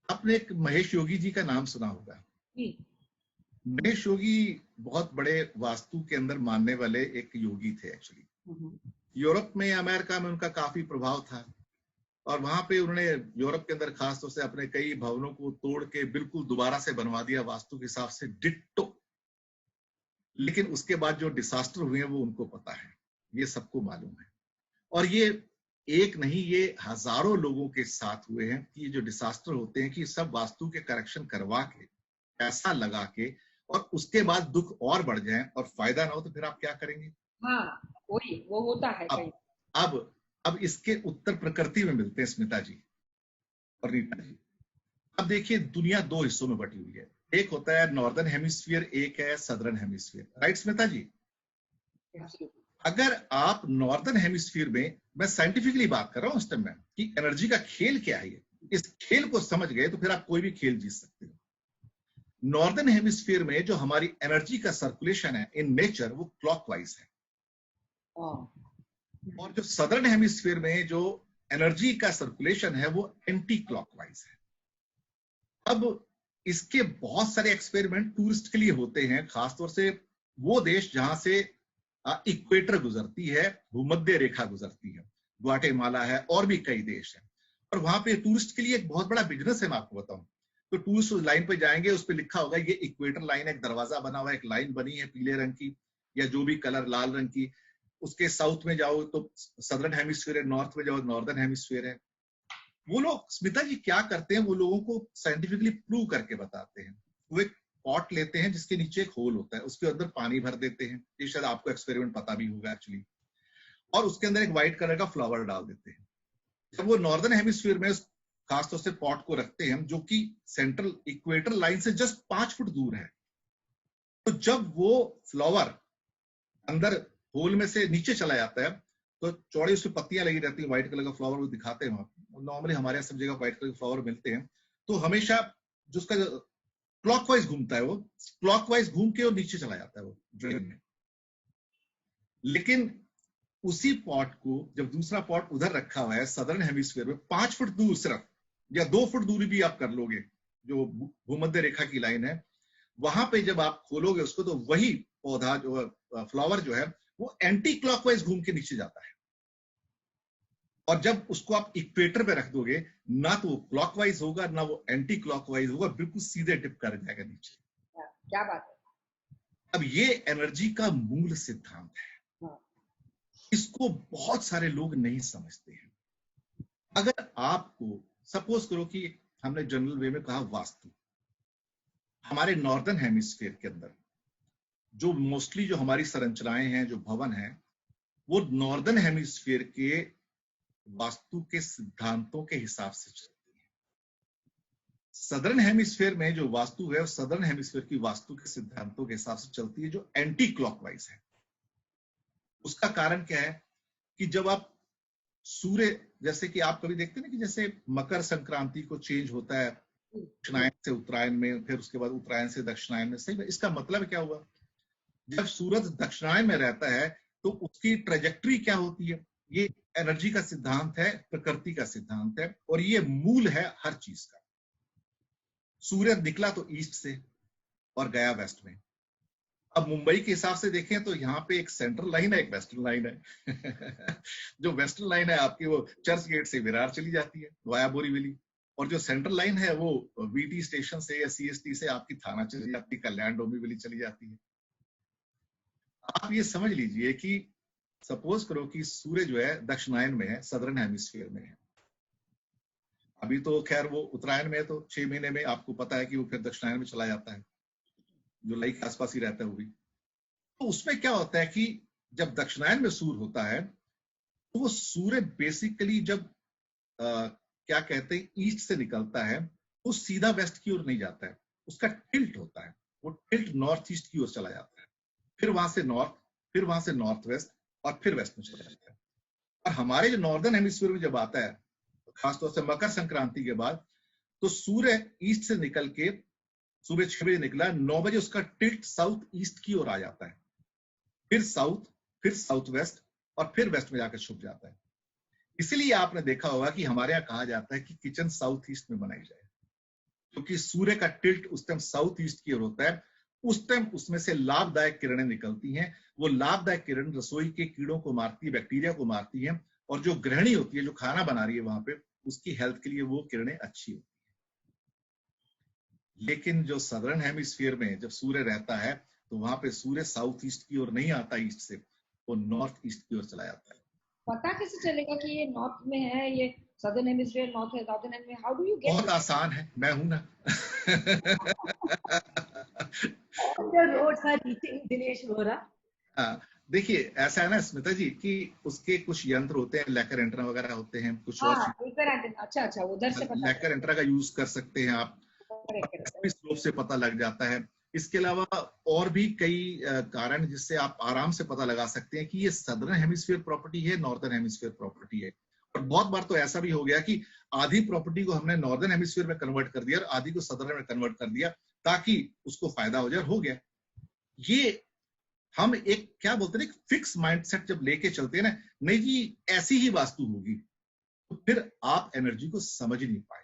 आपने एक महेश योगी जी का नाम सुना होगा। महेश योगी बहुत बड़े वास्तु के अंदर मानने वाले एक योगी थे एक्चुअली। यूरोप में, अमेरिका में उनका काफी प्रभाव था, और वहां पे उन्होंने यूरोप के अंदर खासतौर से अपने कई भवनों को तोड़ के बिल्कुल दोबारा से बनवा दिया वास्तु के हिसाब से डिट्टो। लेकिन उसके बाद जो डिसास्टर हुए हैं वो उनको पता है, ये सबको मालूम है। और ये एक नहीं, ये हजारों लोगों के साथ हुए हैं कि ये जो डिसास्टर होते हैं कि सब वास्तु के करेक्शन करवा के, पैसा लगा के, और उसके बाद दुख और बढ़ जाए और फायदा ना हो तो फिर आप क्या करेंगे? हाँ, वही वो होता है कहीं। अब इसके उत्तर प्रकृति में मिलते हैं स्मिता जी और रीता जी। अब देखिए, दुनिया दो हिस्सों में बटी हुई है, एक होता है नॉर्दर्न हेमिस्फीयर, एक है सदर्न हेमिस्फीयर, राइट स्मिता जी? अगर आप नॉर्दर्न हेमिस्फीयर में, मैं साइंटिफिकली बात कर रहा हूं उस टाइम में कि एनर्जी का खेल क्या है, इस खेल को समझ गए तो फिर आप कोई भी खेल जीत सकते हो। नॉर्दर्न हेमिस्फीयर में जो हमारी एनर्जी का सर्कुलेशन है इन नेचर, वो क्लॉकवाइज है, और जो सदर्न हेमिस्फीयर में जो एनर्जी का सर्कुलेशन है वो एंटी क्लॉकवाइज है। अब इसके बहुत सारे एक्सपेरिमेंट टूरिस्ट के लिए होते हैं, खासतौर से वो देश जहां से इक्वेटर गुजरती है, भूमध्य रेखा गुजरती है, ग्वाटेमाला है और भी कई देश हैं। और वहां पे टूरिस्ट के लिए एक बहुत बड़ा बिजनेस है, मैं आपको बताऊं तो टूरिस्ट उस लाइन पे जाएंगे, उस पे लिखा होगा ये इक्वेटर लाइन है, एक दरवाजा बना हुआ है, एक लाइन बनी है पीले रंग की या जो भी कलर, लाल रंग की। उसके साउथ में जाओ तो सदर्न हेमिस्फीयर है, नॉर्थ में जाओ नॉर्दर्न हेमिस्फीयर है। वो लोग स्मिता जी क्या करते हैं, वो लोगों को साइंटिफिकली प्रूव करके बताते हैं। वो एक पॉट लेते हैं जिसके नीचे एक होल होता है, उसके अंदर पानी भर देते हैं, ये शायद आपको एक्सपेरिमेंट पता भी होगा एक्चुअली, और उसके अंदर एक व्हाइट कलर का फ्लावर डाल देते हैं। जब वो नॉर्दर्न हेमिस्फीयर में खासतौर से पॉट को रखते हैं जो कि सेंट्रल इक्वेटर लाइन से जस्ट 5 फुट दूर है, तो जब वो फ्लावर अंदर होल में से नीचे चला जाता है तो चौड़ी उसमें पत्तियां लगी रहती है, व्हाइट कलर का फ्लावर वो दिखाते हैं वहां। नॉर्मली हमारे यहाँ सब जगह व्हाइट कलर के फ्लावर मिलते हैं, तो हमेशा जो उसका क्लॉकवाइज घूमता है, वो क्लॉकवाइज घूम के और नीचे चला जाता है वो ड्रेन में। लेकिन उसी पॉट को जब दूसरा पॉट उधर रखा हुआ है सदर्न हेमिस्फीयर में 5 फुट दूर सिर्फ, या 2 फुट दूरी भी आप कर लोगे, जो भूमध्य रेखा की लाइन है, वहां पे जब आप खोलोगे उसको तो वही पौधा जो फ्लावर जो है वो एंटी क्लॉकवाइज घूम के नीचे जाता है। और जब उसको आप इक्वेटर पे रख दोगे, ना तो वो क्लॉकवाइज होगा ना वो एंटी क्लॉकवाइज होगा, बिल्कुल सीधे डिप कर जाएगा नीचे। क्या बात है। अब ये एनर्जी का मूल सिद्धांत है, इसको बहुत सारे लोग नहीं समझते हैं। अगर आपको सपोज करो कि हमने जनरल वे में कहा वास्तु, हमारे नॉर्दर्न हेमिस्फीयर के अंदर जो मोस्टली जो हमारी संरचनाएं हैं, जो भवन हैं, वो नॉर्दर्न हेमिस्फीयर के वास्तु के सिद्धांतों के हिसाब से चलती है। सदर्न हेमिस्फीयर में जो वास्तु है, सदर्न हेमिस्फीयर की वास्तु के सिद्धांतों के हिसाब से चलती है, जो एंटी क्लॉकवाइज है। उसका कारण क्या है कि जब आप सूर्य, जैसे कि आप कभी देखते हैं ना कि जैसे मकर संक्रांति को चेंज होता है दक्षिणायन से उत्तरायण में, फिर उसके बाद उत्तरायण से दक्षिणायन में, सही है। इसका मतलब क्या हुआ, जब सूरज दक्षिणायन में रहता है तो उसकी ट्रेजेक्टरी क्या होती है। ये एनर्जी का सिद्धांत है, प्रकृति का सिद्धांत है, और ये मूल है हर चीज का। सूर्य निकला तो ईस्ट से और गया वेस्ट में। अब मुंबई के हिसाब से देखें तो यहाँ पे एक सेंट्रल लाइन है, एक वेस्टर्न लाइन है। जो वेस्टर्न लाइन है आपकी वो चर्च गेट से विरार चली जाती है वाया बोरीवली, और जो सेंट्रल लाइन है वो वीटी स्टेशन से या सीएसटी से आपकी थाना चली जाती है, कल्याण डोंबिवली चली जाती है। आप ये समझ लीजिए कि सपोज करो कि सूर्य जो है दक्षिणायन में है, सदर्न हेमिस्फीयर में है। अभी तो खैर वो उत्तरायण में है, तो 6 महीने में आपको पता है कि वो फिर दक्षिणायन में चला जाता है, जुलाई के आसपास ही रहता है वो भी। तो उसमें क्या होता है कि जब दक्षिणायन में सूर्य होता है तो वो सूर्य बेसिकली जब क्या कहते हैं ईस्ट से निकलता है तो सीधा वेस्ट की ओर नहीं जाता है, उसका टिल्ट होता है, वो टिल्ट नॉर्थ ईस्ट की ओर चला जाता है, फिर वहां से नॉर्थ, फिर वहां से नॉर्थ वेस्ट, और फिर वेस्ट में चला जाता है। और हमारे जो नॉर्दर्न हेमिस्फीयर में जब आता है, खासतौर से मकर संक्रांति के बाद, तो सूर्य ईस्ट से निकल के, सुबह 6 बजे निकला, 9 बजे उसका टिल्ट साउथ ईस्ट की ओर आ जाता है, फिर साउथ, फिर साउथ वेस्ट, और फिर वेस्ट में जाकर छुप जाता है। इसीलिए आपने देखा होगा कि हमारे यहाँ कहा जाता है कि किचन साउथ ईस्ट में बनाई जाए, क्योंकि सूर्य का टिल्ट उस टाइम साउथ ईस्ट की ओर होता है। उस टाइम उसमें से लाभदायक किरणें निकलती हैं। वो लाभदायक किरण रसोई के कीड़ों को मारती है, बैक्टीरिया को मारती है, और जो गृहिणी होती है, जो खाना बना रही है वहां पे, उसकी हेल्थ के लिए वो किरणें अच्छी होती है। लेकिन जो सदर्न हेमिस्फीयर में जब सूर्य रहता है तो वहां पे सूर्य साउथ ईस्ट की ओर नहीं आता, ईस्ट से वो नॉर्थ ईस्ट की ओर चला जाता है। पता कैसे चलेगा कि ये नॉर्थ में है, ये सदर्न हेमिस्फीयर नॉर्थ है, southern hemisphere, how do you get? बहुत आसान है, मैं हूं ना। All the roads are reaching Dinesh Vora. हाँ, देखिए ऐसा है ना स्मिता जी कि उसके कुछ यंत्र होते हैं, लेकर एंटरा वगैरह होते हैं, कुछ और अच्छा उधर से पता लेकर एंटरा का यूज कर सकते हैं आप, स्लोप से पता लग जाता है। इसके अलावा और भी कई कारण जिससे आप आराम से पता लगा सकते हैं कि ये सदर्न हेमिस्फीयर प्रॉपर्टी है, नॉर्दर्न हेमिस्फीयर प्रॉपर्टी है। और बहुत बार तो ऐसा भी हो गया कि आधी प्रॉपर्टी को हमने नॉर्दर्न हेमिस्फीयर में कन्वर्ट कर दिया और आधी को सदर्न में कन्वर्ट कर दिया ताकि उसको फायदा हो जाए, हो गया। ये हम एक क्या बोलते हैं, फिक्स माइंडसेट जब लेके चलते हैं ना, नहीं जी ऐसी ही वास्तु होगी, तो फिर आप एनर्जी को समझ ही नहीं पाए।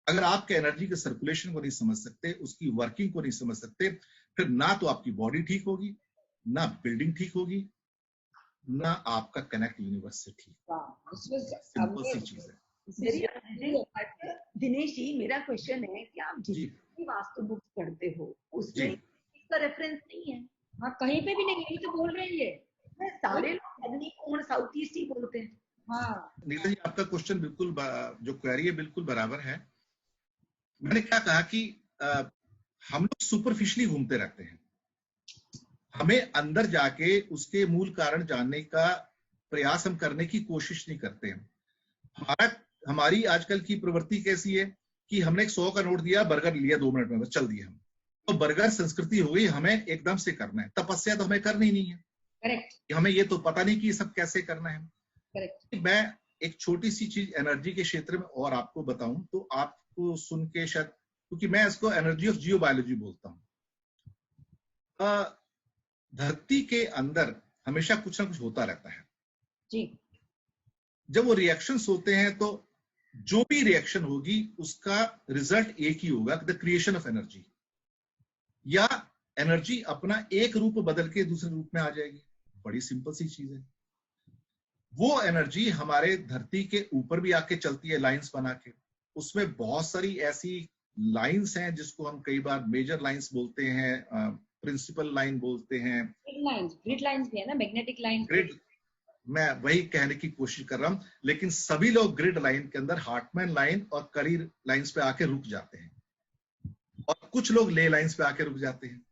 अगर आपके एनर्जी के सर्कुलेशन को नहीं समझ सकते, उसकी वर्किंग को नहीं समझ सकते, फिर ना तो आपकी बॉडी ठीक होगी, ना बिल्डिंग ठीक होगी, ना आपका कनेक्ट यूनिवर्स से ठीक। सिंपल सी चीज है। दिनेश जी, मेरा क्वेश्चन है कि आप जितनी वास्तु बुक्स पढ़ते हो उसमें इसका रेफरेंस नहीं है। हाँ, कहीं पे भी नहीं, यही तो बोल रहे हैं ये सारे लोग कोण साउथ ईस्ट ही बोलते हैं। हाँ नीता जी, आपका क्वेश्चन बिल्कुल, जो क्वेरी है बिल्कुल बराबर है। मैंने क्या कहा कि हम लोग सुपरफिशियली घूमते रहते हैं, हमें अंदर जाके उसके मूल कारण जानने का प्रयास हम करने की कोशिश नहीं करते हैं। हमारी आजकल की प्रवृत्ति कैसी है कि हमने एक 100 का नोट दिया, बर्गर लिया 2 मिनट में, बस चल दिया हम, तो बर्गर संस्कृति हो गई, हमें एकदम से करना है। तपस्या तो हमें करनी नहीं है। करेक्ट। हमें ये तो पता नहीं कि ये सब कैसे करना है। करेक्ट। मैं एक छोटी सी चीज एनर्जी के क्षेत्र में और आपको बताऊं तो आपको सुन के शायद, क्योंकि मैं इसको एनर्जी ऑफ जियोबायोलॉजी बोलता हूं। धरती के अंदर हमेशा कुछ ना कुछ होता रहता है जी। जब वो रिएक्शंस होते हैं तो जो भी रिएक्शन होगी उसका रिजल्ट एक ही होगा, द क्रिएशन ऑफ एनर्जी, या एनर्जी अपना एक रूप बदल के दूसरे रूप में आ जाएगी। बड़ी सिंपल सी चीज है। वो एनर्जी हमारे धरती के ऊपर भी आके चलती है लाइंस बना के। उसमें बहुत सारी ऐसी लाइंस हैं जिसको हम कई बार मेजर लाइंस बोलते हैं, प्रिंसिपल लाइन बोलते हैं, ग्रिड लाइंस भी है ना, मैग्नेटिक लाइन। ग्रिड, मैं वही कहने की कोशिश कर रहा हूं, लेकिन सभी लोग ग्रिड लाइन के अंदर हार्टमैन लाइन और करी लाइंस पे आके रुक जाते हैं, और कुछ लोग ले लाइंस पे आके रुक जाते हैं।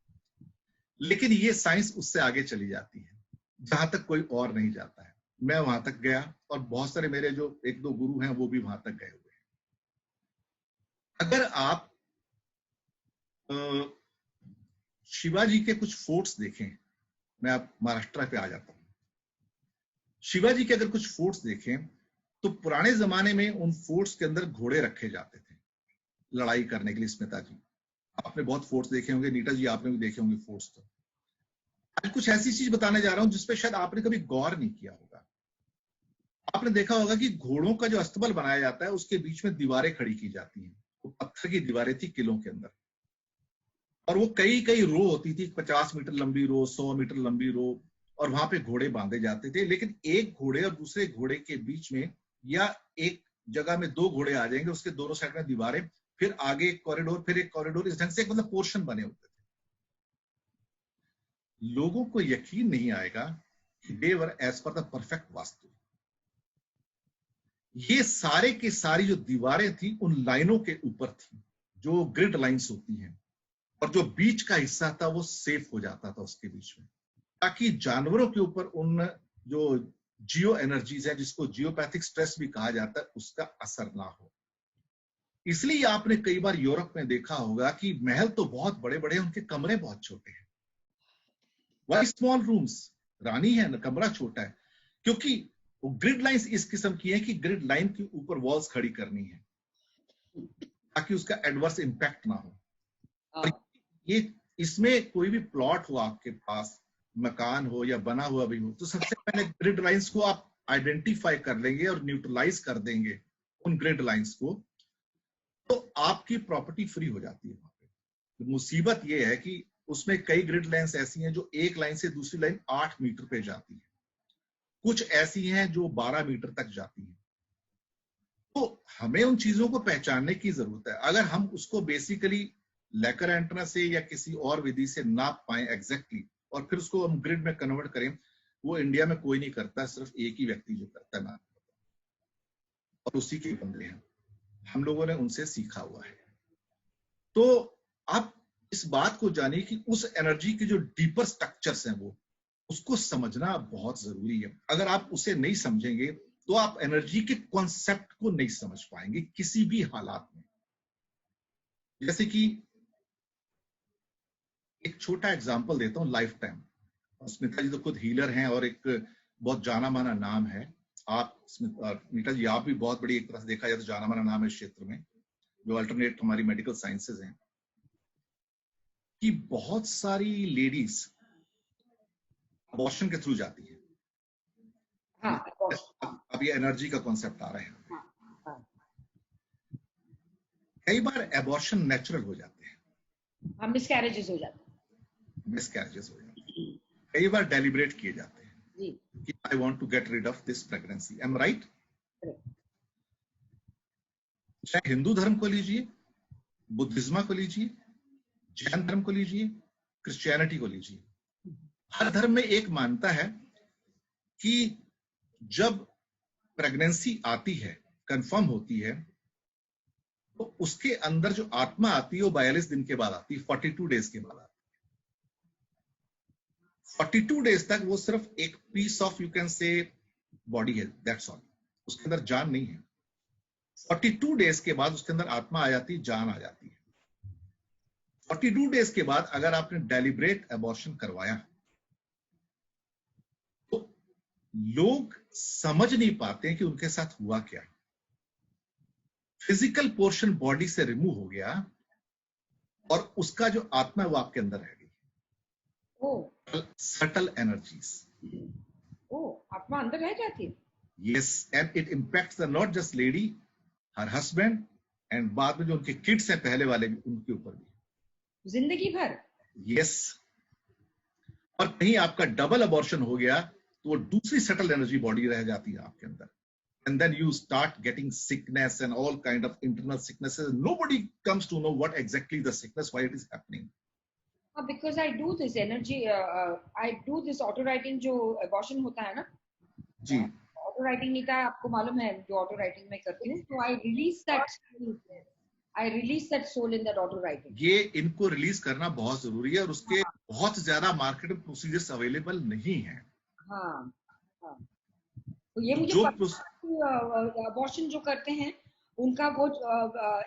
लेकिन ये साइंस उससे आगे चली जाती है जहां तक कोई और नहीं जाता है। मैं वहां तक गया और बहुत सारे मेरे जो एक दो गुरु हैं वो भी वहां तक गए हुए हैं। अगर आप शिवाजी के कुछ फोर्ट्स देखें, मैं आप महाराष्ट्र पे आ जाता हूं, शिवाजी के अगर कुछ फोर्ट्स देखें तो पुराने जमाने में उन फोर्ट्स के अंदर घोड़े रखे जाते थे लड़ाई करने के लिए। स्मिता जी आपने बहुत फोर्ट्स देखे होंगे, नीता जी आपने भी देखे होंगे फोर्ट्स। तो आज कुछ ऐसी चीज बताने जा रहा हूं जिसपे शायद आपने कभी गौर नहीं किया होगा। आपने देखा होगा कि घोड़ों का जो अस्तबल बनाया जाता है उसके बीच में दीवारें खड़ी की जाती हैं। वो पत्थर की दीवारें थी किलों के अंदर, और वो कई कई रो होती थी, 50 मीटर लंबी रो, 100 मीटर लंबी रो, और वहां पे घोड़े बांधे जाते थे। लेकिन एक घोड़े और दूसरे घोड़े के बीच में, या एक जगह में दो घोड़े आ जाएंगे, उसके दोनों साइड में दीवारें, फिर आगे एक कॉरिडोर, फिर एक कॉरिडोर, इस ढंग से एक मतलब पोर्शन बने होते थे। लोगों को यकीन नहीं आएगा कि they were as per the perfect vastu. ये सारे के सारी जो दीवारें थी उन लाइनों के ऊपर थी जो ग्रिड लाइंस होती हैं, और जो बीच का हिस्सा था वो सेफ हो जाता था उसके बीच में, ताकि जानवरों के ऊपर उन जो जियो एनर्जीज है, जिसको जियोपैथिक स्ट्रेस भी कहा जाता है, उसका असर ना हो। इसलिए आपने कई बार यूरोप में देखा होगा कि महल तो बहुत बड़े बड़े हैं, उनके कमरे बहुत छोटे हैं। Y small rooms? रानी है ना, कमरा छोटा है, क्योंकि वो ग्रिड लाइंस इस किस्म की है कि ग्रिड लाइन के ऊपर वॉल्स खड़ी करनी है ताकि उसका एडवर्स इंपैक्ट ना हो। और ये इसमें कोई भी प्लॉट हो आपके पास, मकान हो या बना हुआ भी हो, तो सबसे पहले ग्रिड लाइंस को आप आइडेंटिफाई कर लेंगे और न्यूट्रलाइज कर देंगे उन ग्रिड लाइंस को, तो आपकी प्रॉपर्टी फ्री हो जाती है वहां पे। तो मुसीबत ये है कि उसमें कई ग्रिड लाइंस ऐसी हैं जो एक लाइन से दूसरी लाइन 8 मीटर पे जाती है, कुछ ऐसी हैं जो 12 मीटर तक जाती हैं। तो हमें उन चीजों को पहचानने की जरूरत है। अगर हम उसको बेसिकली लेकर एंटेना से या किसी और विधि से नाप पाए एग्जैक्टली, और फिर उसको हम ग्रिड में कन्वर्ट करें, वो इंडिया में कोई नहीं करता, सिर्फ एक ही व्यक्ति जो करता है ना, और उसी के बंदे हैं, हम लोगों ने उनसे सीखा हुआ है। तो आप इस बात को जानिए कि उस एनर्जी के जो डीपर स्ट्रक्चर्स हैं वो, उसको समझना बहुत जरूरी है। अगर आप उसे नहीं समझेंगे तो आप एनर्जी के कॉन्सेप्ट को नहीं समझ पाएंगे किसी भी हालात में। जैसे कि एक छोटा एग्जांपल देता हूं, लाइफ टाइम। स्मिता जी तो खुद हीलर हैं और एक बहुत जाना माना नाम है। आप नीता जी आप भी बहुत बड़ी, एक तरह से देखा जाए तो जाना माना नाम है इस क्षेत्र में, जो अल्टरनेट हमारी मेडिकल साइंसेज हैं, कि बहुत सारी लेडीज अबॉर्शन के थ्रू जाती है। अब ये एनर्जी का कॉन्सेप्ट आ रहा है। कई बार अबॉर्शन नेचुरल हो जाते हैं, मिसकैरेजेस हो जाते हैं, कई बार डेलिब्रेट किए जाते हैं कि I want to get rid of this pregnancy. Am right? चाहे हिंदू धर्म को लीजिए, बुद्धिज्म को लीजिए, जैन धर्म को लीजिए, क्रिश्चियनिटी को लीजिए, हर धर्म में एक मानता है कि जब प्रेगनेंसी आती है, कंफर्म होती है, तो उसके अंदर जो आत्मा आती है वो 42 दिन के बाद आती है, 42 डेज के बाद आती है। 42 डेज तक वो सिर्फ एक piece of, you can say, body है, दैट्स ऑल, उसके अंदर जान नहीं है। 42 डेज के बाद उसके अंदर आत्मा आ जाती है, जान आ जाती है। 42 डेज के बाद अगर आपने डेलिब्रेट अबॉर्शन करवाया तो लोग समझ नहीं पाते कि उनके साथ हुआ क्या। फिजिकल पोर्शन बॉडी से रिमूव हो गया और उसका जो आत्मा है वो आपके अंदर रह गई। सटल एनर्जीज, आत्मा अंदर रह जाती है। Yes, and it impacts the not just lady, her husband, and बाद में जो उनके किड्स हैं पहले वाले भी, उनके ऊपर भी जिंदगी भर। यस। और कहीं आपका डबल अबॉर्शन हो गया तो वो दूसरी सटल एनर्जी बॉडी रह जाती है आपके अंदर, and then you start getting sickness and all kind of internal sicknesses. Nobody comes to know what exactly the sickness, why it is happening. Because I do this energy, I do this auto writing जो abortion होता है ना जी, auto writing नहीं था, आपको मालूम है, जो auto writing में करती हूँ, तो I release that soul in that auto writing. ये इनको रिलीज करना बहुत जरूरी है और उसके बहुत ज्यादा मार्केट में प्रोसीजर्स अवेलेबल नहीं है। हाँ, तो ये मुझे जो अबॉर्शन जो करते हैं उनका वो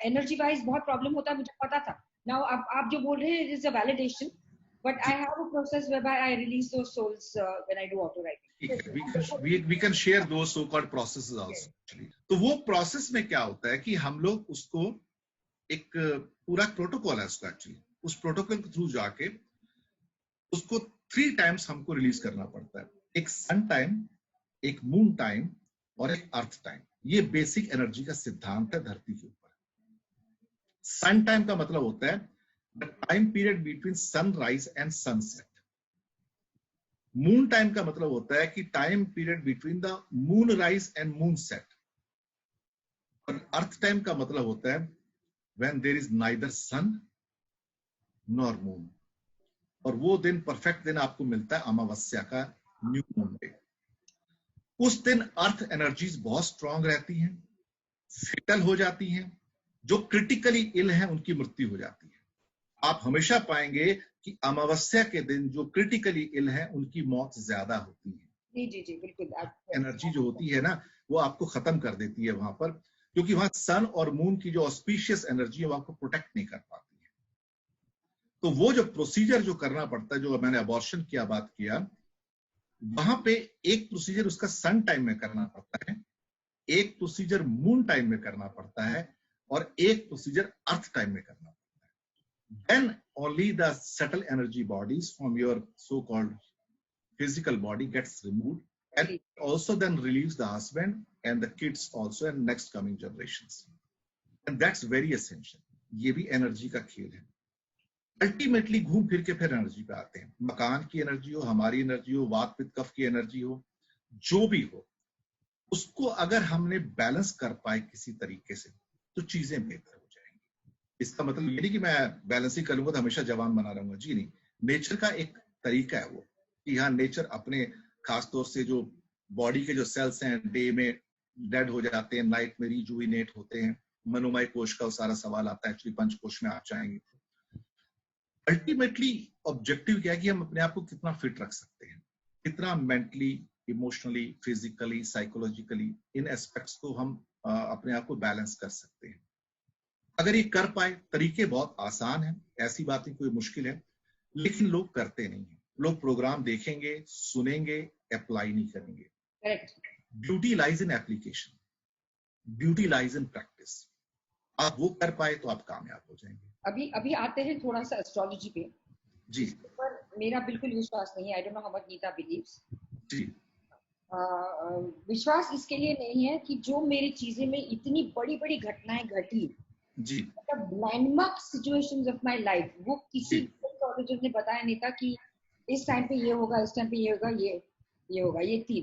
एनर्जी वाइज बहुत प्रॉब्लम होता है, मुझे पता था। नाउ आप जो बोल रहे हैं, it is a validation, but I have a process whereby I release those souls when I do auto writing. we can share those so called processes also actually. तो वो प्रोसेस में क्या होता है कि हम लोग उसको एक पूरा प्रोटोकॉल है उसका एक्चुअली, उस प्रोटोकॉल के थ्रू जाके उसको 3 टाइम्स हमको रिलीज करना पड़ता है। एक सन टाइम, एक मून टाइम और एक अर्थ टाइम। ये बेसिक एनर्जी का सिद्धांत है धरती के ऊपर। सन टाइम का मतलब होता है the time period between sunrise and sunset. Moon time का मतलब होता है कि time period between the moonrise and moonset. और अर्थ टाइम का मतलब होता है when there is neither sun nor moon. और वो दिन, परफेक्ट दिन आपको मिलता है अमावस्या का, न्यू मून डे। उस दिन अर्थ एनर्जीज बहुत स्ट्रांग रहती हैं, फेटल हो जाती हैं। जो क्रिटिकली इल हैं उनकी मृत्यु हो जाती है। आप हमेशा पाएंगे कि अमावस्या के दिन जो क्रिटिकली इल हैं उनकी मौत ज्यादा होती है। जी जी जी बिल्कुल। एनर्जी जो होती है ना वो आपको खत्म कर देती है वहां पर, क्योंकि वहां सन और मून की जो ऑस्पिशियस एनर्जी है वो आपको प्रोटेक्ट नहीं कर पाती है। तो वो जो प्रोसीजर जो करना पड़ता है, जो मैंने अबॉर्शन की बात किया, वहां पे एक प्रोसीजर उसका सन टाइम में करना पड़ता है, एक प्रोसीजर मून टाइम में करना पड़ता है और एक प्रोसीजर अर्थ टाइम में करना पड़ता है। Then only the subtle energy bodies from your so-called physical body gets removed, and also then relieves the husband and the kids also and next coming generations. And that's very essential. ये भी एनर्जी का खेल है। अल्टीमेटली घूम फिर के फिर एनर्जी पे आते हैं। मकान की एनर्जी हो, हमारी एनर्जी हो, वात पित्त कफ की एनर्जी हो, जो भी हो, उसको अगर हमने बैलेंस कर पाए किसी तरीके से तो चीजें बेहतर हो जाएंगी। इसका मतलब ये नहीं कि मैं बैलेंस ही करूंगा तो हमेशा जवान बना रहूंगा, जी नहीं। नेचर का एक तरीका है वो कि हाँ, नेचर अपने खासतौर से जो बॉडी के जो सेल्स हैं डे में डेड हो जाते हैं, नाइट में रिजुविनेट होते हैं। मनोमय कोश का सारा सवाल आता है, एक्चुअली पंचकोश में आप जाएंगे। अल्टीमेटली ऑब्जेक्टिव क्या है कि हम अपने आप को कितना फिट रख सकते हैं, कितना मेंटली, इमोशनली, फिजिकली, साइकोलॉजिकली इन एस्पेक्ट्स को हम अपने आप को बैलेंस कर सकते हैं। अगर ये कर पाए, तरीके बहुत आसान हैं, ऐसी बात नहीं कोई मुश्किल है, लेकिन लोग करते नहीं है। लोग प्रोग्राम देखेंगे, सुनेंगे, अप्लाई नहीं करेंगे। Correct. Beauty lies in application, beauty lies in practice. आप वो कर पाए तो आप कामयाब हो जाएंगे। अभी आते हैं थोड़ा सा एस्ट्रोलॉजी पे। जी। पर मेरा बिल्कुल विश्वास नहीं है। I don't know how much Nita believes. जी। विश्वास इसके लिए नहीं है कि जो मेरी चीजें में इतनी बड़ी बड़ी घटनाएं घटी, जी, मतलब landmark situations of my life, वो किसी एस्ट्रोलॉजर ने बताया नहीं था कि इस टाइम पे ये होगा, इस टाइम पे ये होगा, ये होगा। ये थी,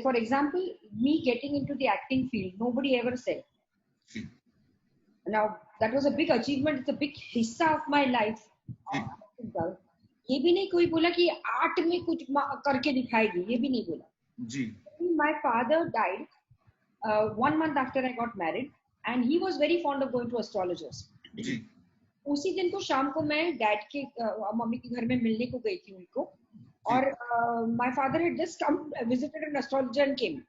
for example, me getting into the acting field, nobody ever said. Now that was a big achievement, it's a big हिस्सा of my life. ये भी नहीं कोई बोला कि आर्ट में कुछ करके दिखाएगी, ये भी नहीं बोला जी। My father died 1 month after I got married and he was very fond of going to astrologers. जी। उसी दिन को शाम को मैं डैड के मम्मी के घर में मिलने को गई थी उनको, और my father had just come visited an astrologer and came.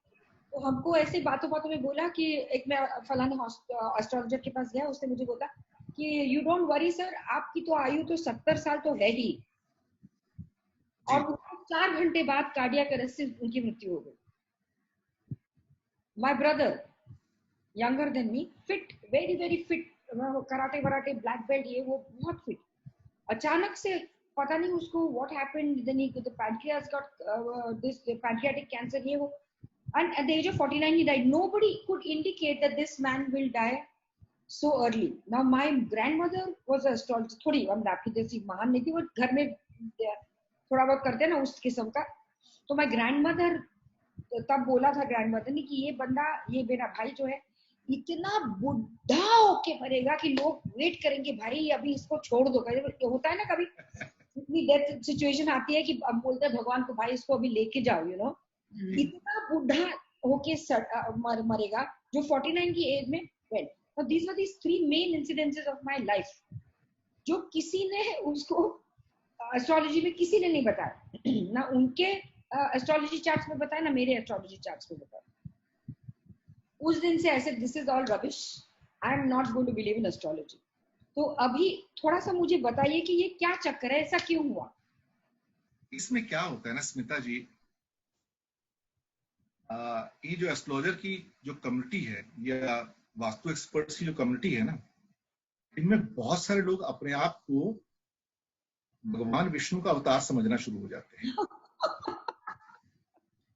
तो हमको ऐसे बातों बातों में बोला कि एक मैं फलाने एस्ट्रोलॉजर के पास गया, उसने मुझे बोला कि यू डोंट वरी सर, आपकी तो आयु तो 70 साल तो है ही। और 4 घंटे बाद कार्डियक अरेस्ट से उनकी मृत्यु हो गई। My brother younger than me, fit, very very fit, karate वराटे ब्लैक बेल्ट, ये वो बहुत फिट। अचानक से पता नहीं उसको what happened, then the pancreas got this pancreatic cancer, ये वो। And at the age of 49 he died. Nobody could indicate that this man will die so early. Now my grandmother was an astrologer, थोड़ी हम आपकी जैसी महान नहीं थी, वो घर में थोड़ा बहुत करते हैं ना उस किस्म का। तो my grandmother तब बोला था ग्रैंडमदर ने कि ये बंदा, ये मेरा भाई जो है इतना बुढ़ा होके मरेगा कि लोग वेट करेंगे, भाई अभी इसको छोड़ दो। होता है ना कभी इतनी डेथ सिचुएशन आती है कि अब बोलते हैं भगवान को, भाई इसको अभी लेके जाओ, यू नो। इतना बुढ़ा होके मरेगा जो 49 की एज में। Well, so these were these 3 main incidences of my life जो किसी ने उसको एस्ट्रोलॉजी में किसी ने नहीं बताया ना उनके एस्ट्रोलॉजी चार्ट्स में बताया ना, मेरे एस्ट्रोलॉजी चार्ट्स में बताया। उस दिन से ऐसे this is all rubbish, I am not going to believe in astrology. तो अभी थोड़ा सा मुझे बताइए कि ये क्या चक्कर है, ऐसा क्यों हुआ? इसमें क्या होता है ना स्मिता जी, ये जो एस्ट्रोलॉजर की जो कम्युनिटी है या वास्तु एक्सपर्ट्स की जो कम्युनिटी है ना, इनमें बहुत सारे लोग अपने आप को भगवान विष्णु का अवतार समझना शुरू हो जाते हैं।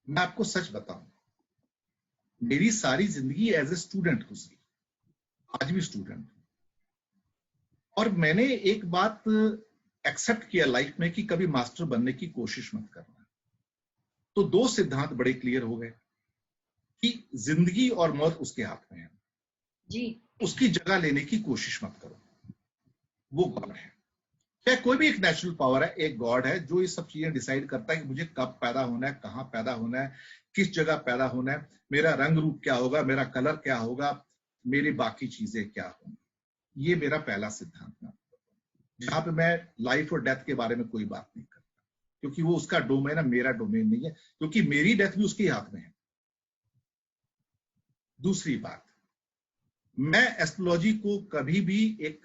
मैं आपको सच बताऊं, मेरी सारी जिंदगी एज ए स्टूडेंट गुजरी, आज भी स्टूडेंट, और मैंने एक बात एक्सेप्ट किया लाइफ में कि कभी मास्टर बनने की कोशिश मत करना। तो दो सिद्धांत बड़े क्लियर हो गए कि जिंदगी और मौत उसके हाथ में है जी, उसकी जगह लेने की कोशिश मत करो, वो गॉड है। क्या कोई भी एक नेचुरल पावर है, एक गॉड है जो ये सब चीजें डिसाइड करता है कि मुझे कब पैदा होना है, कहां पैदा होना है, किस जगह पैदा होना है, मेरा रंग रूप क्या होगा, मेरा कलर क्या होगा, मेरी बाकी चीजें क्या होंगी। ये मेरा पहला सिद्धांत है, जहां पे मैं लाइफ और डेथ के बारे में कोई बात नहीं करता, क्योंकि वो उसका डोमेन है, मेरा डोमेन नहीं है, क्योंकि मेरी डेथ भी उसके हाथ में है। दूसरी बात, मैं एस्ट्रोलॉजी को कभी भी एक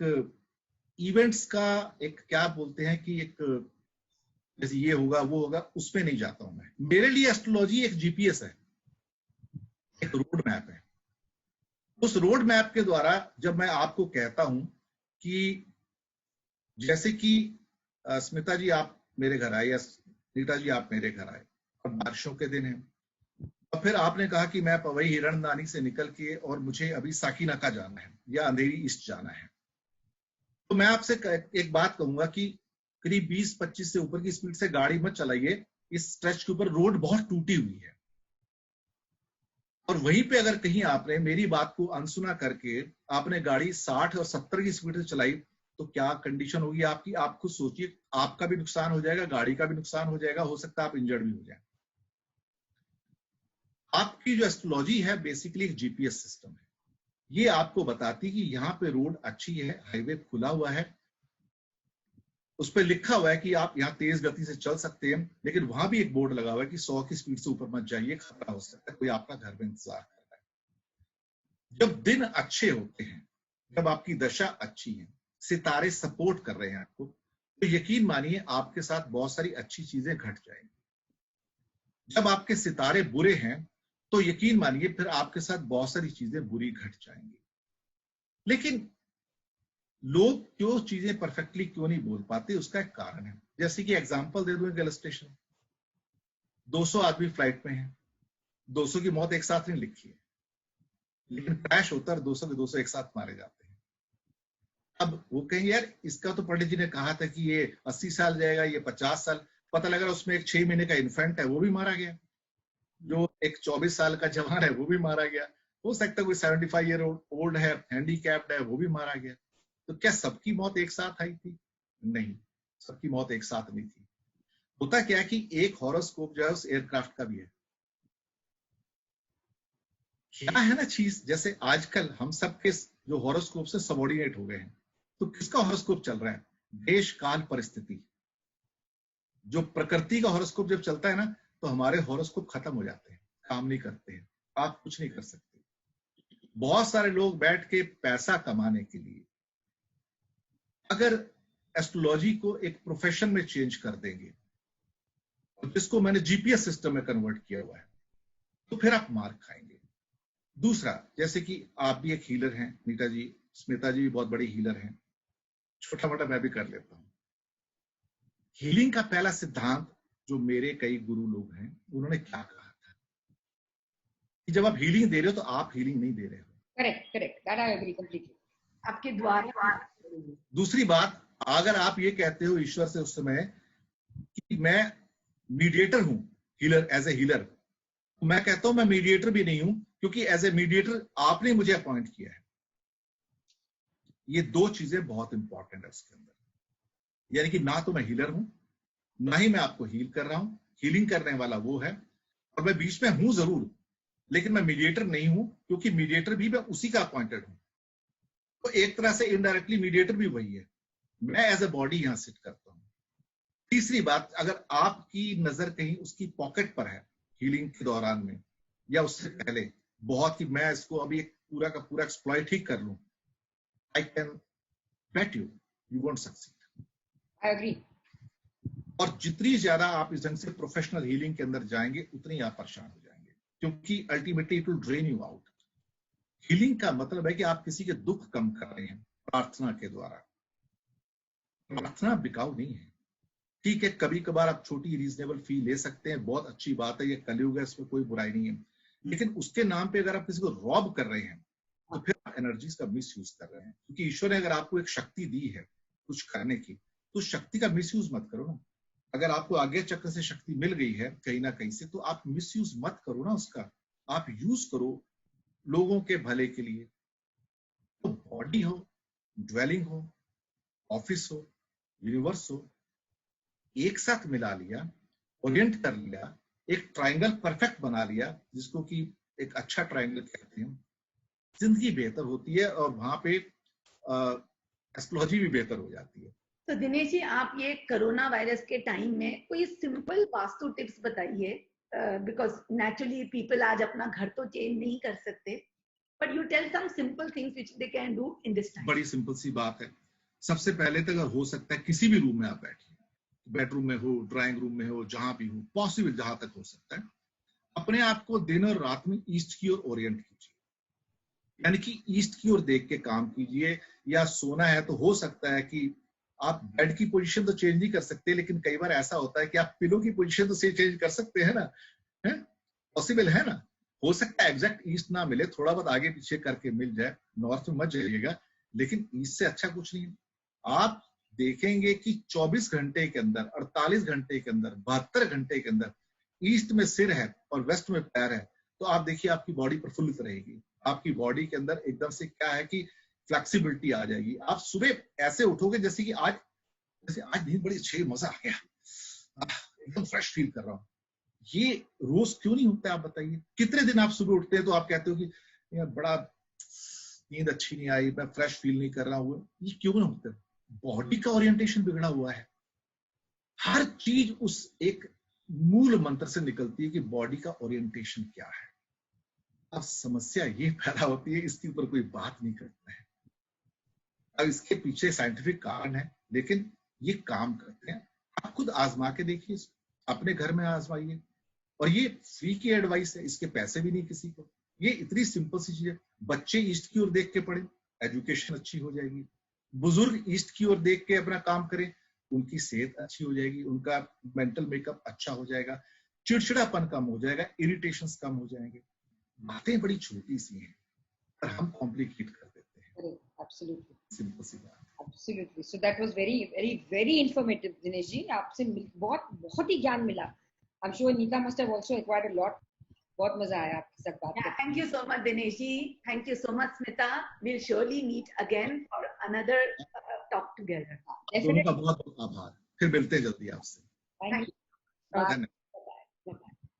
इवेंट्स का एक क्या बोलते हैं कि एक जैसे ये होगा वो होगा, उसमें नहीं जाता हूं मैं। मेरे लिए एस्ट्रोलॉजी एक जीपीएस है, एक रोड मैप है। उस रोड मैप के द्वारा जब मैं आपको कहता हूं कि जैसे कि स्मिता जी आप मेरे घर आए या नीता जी आप मेरे घर आए और बारिशों के दिन है, और फिर आपने कहा कि मैं पवई हिरणदानी से निकल के और मुझे अभी साकीनाका जाना है या अंधेरी ईस्ट जाना है, तो मैं आपसे एक बात कहूंगा कि करीब 20-25 से ऊपर की स्पीड से गाड़ी मत चलाइए, इस स्ट्रेच के ऊपर रोड बहुत टूटी हुई है। और वहीं पे अगर कहीं आपने मेरी बात को अनसुना करके आपने गाड़ी 60 और 70 की स्पीड से चलाई, तो क्या कंडीशन होगी आपकी, आप खुद सोचिए। आपका भी नुकसान हो जाएगा, गाड़ी का भी नुकसान हो जाएगा, हो सकता है आप इंजर्ड भी हो जाए। आपकी जो एस्ट्रोलॉजी है बेसिकली एक जीपीएस सिस्टम है। ये आपको बताती कि यहाँ पे रोड अच्छी है, हाईवे खुला हुआ है, उस पर लिखा हुआ है कि आप यहाँ तेज गति से चल सकते हैं, लेकिन वहां भी एक बोर्ड लगा हुआ है कि 100 की स्पीड से ऊपर मत जाइए, खतरा हो सकता है, कोई आपका घर में इंतजार कर रहा है। जब दिन अच्छे होते हैं, जब आपकी दशा अच्छी है, सितारे सपोर्ट कर रहे हैं आपको, तो यकीन मानिए आपके साथ बहुत सारी अच्छी चीजें घट जाएंगी। जब आपके सितारे बुरे हैं तो यकीन मानिए फिर आपके साथ बहुत सारी चीजें बुरी घट जाएंगी। लेकिन लोग क्यों चीजें परफेक्टली क्यों नहीं बोल पाते, उसका एक कारण है। जैसे कि एग्जांपल दे दूं, एक इलस्ट्रेशन, 200 आदमी फ्लाइट में है, 200 की मौत एक साथ नहीं लिखी है, लेकिन क्रैश होता है 200 के 200 एक साथ मारे जाते हैं। अब वो कहेंगे यार इसका तो पंडित जी ने कहा था कि ये 80 साल जाएगा, ये 50 साल, पता लगा उसमें एक 6 महीने का इन्फेंट है वो भी मारा गया, जो एक 24 साल का जवान है वो भी मारा गया, हो सकता है कोई 75 ईयर ओल्ड है, हैंडीकैप्ड है, वो भी मारा गया। तो क्या सबकी मौत एक साथ आई थी? नहीं, सबकी मौत एक साथ नहीं थी। होता क्या है कि एक हॉरोस्कोप जो है उस एयरक्राफ्ट का भी है। क्या है ना चीज, जैसे आजकल हम सबके जो हॉरोस्कोप से सबऑर्डिनेट हो गए हैं, तो किसका हॉरोस्कोप चल रहा है? देश काल परिस्थिति। जो प्रकृति का हॉरोस्कोप जब चलता है ना, तो हमारे हॉरोस्कोप खत्म हो जाते हैं, काम नहीं करते हैं, आप कुछ नहीं कर सकते। बहुत सारे लोग बैठ के पैसा कमाने के लिए अगर एस्ट्रोलॉजी को एक प्रोफेशन में चेंज कर देंगे, जिसको मैंने जीपीएस सिस्टम में कन्वर्ट किया हुआ है, तो फिर आप मार खाएंगे। दूसरा, जैसे कि आप भी एक हीलर हैं नीता जी, स्मिता जी भी बहुत बड़ी हीलर हैं, छोटा मोटा मैं भी कर लेता हूं। हीलिंग का पहला सिद्धांत जो मेरे कई गुरु लोग हैं उन्होंने क्या कहा था कि जब आप हीलिंग दे रहे हो तो आप हीलिंग नहीं दे रहे हो। Correct correct, that I agree completely. आपके द्वारा। दूसरी बात, अगर आप ये कहते हो ईश्वर से उस समय कि मैं मीडिएटर हूं, हीलर, एज ए हीलर, तो मैं कहता हूं मैं मीडिएटर भी नहीं हूं, क्योंकि एज ए मीडिएटर आपने मुझे अपॉइंट किया है। ये दो चीजें बहुत इंपॉर्टेंट है उसके अंदर, यानी कि ना तो मैं हीलर हूं, ना ही मैं आपको हील कर रहा हूं, हीलिंग करने वाला वो है, और मैं बीच में हूं जरूर, लेकिन मैं मीडिएटर नहीं हूं, क्योंकि मीडिएटर भी मैं उसी का अपॉइंटेड हूं। तो एक तरह से इनडायरेक्टली मीडिएटर भी वही है, मैं एज ए बॉडी यहां सिट करता हूं। तीसरी बात, अगर आपकी नजर कहीं उसकी पॉकेट पर है हीलिंग के दौरान में या उससे पहले, बहुत ही मैं इसको अभी एक पूरा का पूरा एक्सप्लॉइट ही कर लूं, I can bet you won't succeed. I agree. और जितनी ज्यादा आप इस ढंग से प्रोफेशनल हीलिंग के अंदर जाएंगे उतनी आप परेशान हो जाएंगे, क्योंकि ultimately it will drain you out. Healing का मतलब है कि आप किसी के दुख कम कर रहे हैं प्रार्थना के द्वारा। प्रार्थना बिकाऊ नहीं है। ठीक है, कभी कभार आप छोटी रीजनेबल फी ले सकते हैं, बहुत अच्छी बात है, ये कलयुग है, इसमें कोई बुराई नहीं है, लेकिन उसके नाम पे अगर आप किसी को रॉब कर रहे हैं तो फिर आप एनर्जीज का मिस यूज कर रहे हैं। क्योंकि ईश्वर ने अगर आपको एक शक्ति दी है कुछ करने की, तो शक्ति का मिस यूज मत करो ना। अगर आपको आगे चक्र से शक्ति मिल गई है कहीं ना कहीं से, तो आप मिस यूज मत करो ना उसका, आप यूज करो लोगों के भले के लिए। तो बॉडी हो, ड्वेलिंग हो, ऑफिस हो, यूनिवर्स हो, एक साथ मिला लिया, ओरिएंट कर लिया, एक ट्रायंगल परफेक्ट बना लिया, जिसको कि एक अच्छा ट्रायंगल कहते हैं, जिंदगी बेहतर होती है और वहां पे एस्ट्रोलॉजी भी बेहतर हो जाती है। तो दिनेश जी, आप ये कोरोना वायरस के टाइम में कोई सिंपल वास्तु टिप्स बताइए, बिकॉज नेचुरली पीपल आज अपना घर तो चेंज नहीं कर सकते, but you tell some simple things which they can do in this time. बड़ी सिंपल सी बात है। सबसे पहले तो अगर हो सकता है किसी भी रूम में आप बैठिए, बेडरूम में हो, ड्राइंग रूम में हो, जहां भी हो, पॉसिबल जहां तक हो सकता है, अपने आप को दिन और रात में ईस्ट की ओर ओरिएंट कीजिए, यानी कि ईस्ट की ओर देख के काम कीजिए। या सोना है तो हो सकता है कि आप बेड की पोजीशन तो चेंज नहीं कर सकते, लेकिन कई बार ऐसा होता है कि आप पिलो की पोजीशन तो से चेंज कर सकते हैं ना, है पॉसिबल है ना। हो सकता है एग्जैक्ट ईस्ट ना मिले, थोड़ा बहुत आगे पीछे करके मिल जाए, नॉर्थ में मत जाइएगा, लेकिन ईस्ट से अच्छा कुछ नहीं है। आप देखेंगे कि 24 घंटे के अंदर, 48 घंटे के अंदर, 72 घंटे के अंदर ईस्ट में सिर है और वेस्ट में पैर है, तो आप देखिए आपकी बॉडी प्रफुल्लित रहेगी। आपकी बॉडी के अंदर एकदम से क्या है कि फ्लेक्सिबिलिटी आ जाएगी। आप सुबह ऐसे उठोगे जैसे कि आज नींद बड़ी अच्छी, मजा आ गया, एकदम फ्रेश फील कर रहा हूँ। ये रोज क्यों नहीं होता है आप बताइए? कितने दिन आप सुबह उठते हैं तो आप कहते हो कि यार बड़ा नींद अच्छी नहीं आई, मैं फ्रेश फील नहीं कर रहा हूँ, ये क्यों नहीं होता? बॉडी का ओरिएंटेशन बिगड़ा हुआ है। हर चीज उस एक मूल मंत्र से निकलती है कि बॉडी का ओरिएंटेशन क्या है। अब समस्या ये पैदा होती है, इसके ऊपर कोई बात नहीं करता है। अब इसके पीछे साइंटिफिक कारण है, लेकिन ये काम करते हैं। आप खुद आजमा के देखिए, अपने घर में आजमाइए, और ये फ्री की एडवाइस है, इसके पैसे भी नहीं किसी को। ये इतनी सिंपल सी चीज है। बच्चे ईस्ट की ओर देख के पढ़े, एजुकेशन अच्छी हो जाएगी। बुजुर्ग ईस्ट की ओर देख के अपना काम करें, उनकी सेहत अच्छी हो जाएगी, उनका मेंटल मेकअप अच्छा हो जाएगा, चिड़चिड़ापन कम हो जाएगा, इरिटेशंस कम हो जाएंगे। बातें बड़ी छोटी सी हैं पर हम कॉम्प्लिकेट कर देते हैं। Absolutely. सिंपल सी बात। Absolutely. So that was very, very, very informative, Dinesh ji. आपसे बहुत ही ज्ञान मिला. I'm sure Neeta must have also acquired a lot. बहुत मजा आया आपके साथ बात करके. Thank you so much, Dinesh ji. Thank you so much, Smita. We'll surely meet again for another talk together. दोनों का बहुत बहुत आभार। फिर मिलते हैं जल्दी आपसे। Thank you. Bye. धन्यवाद।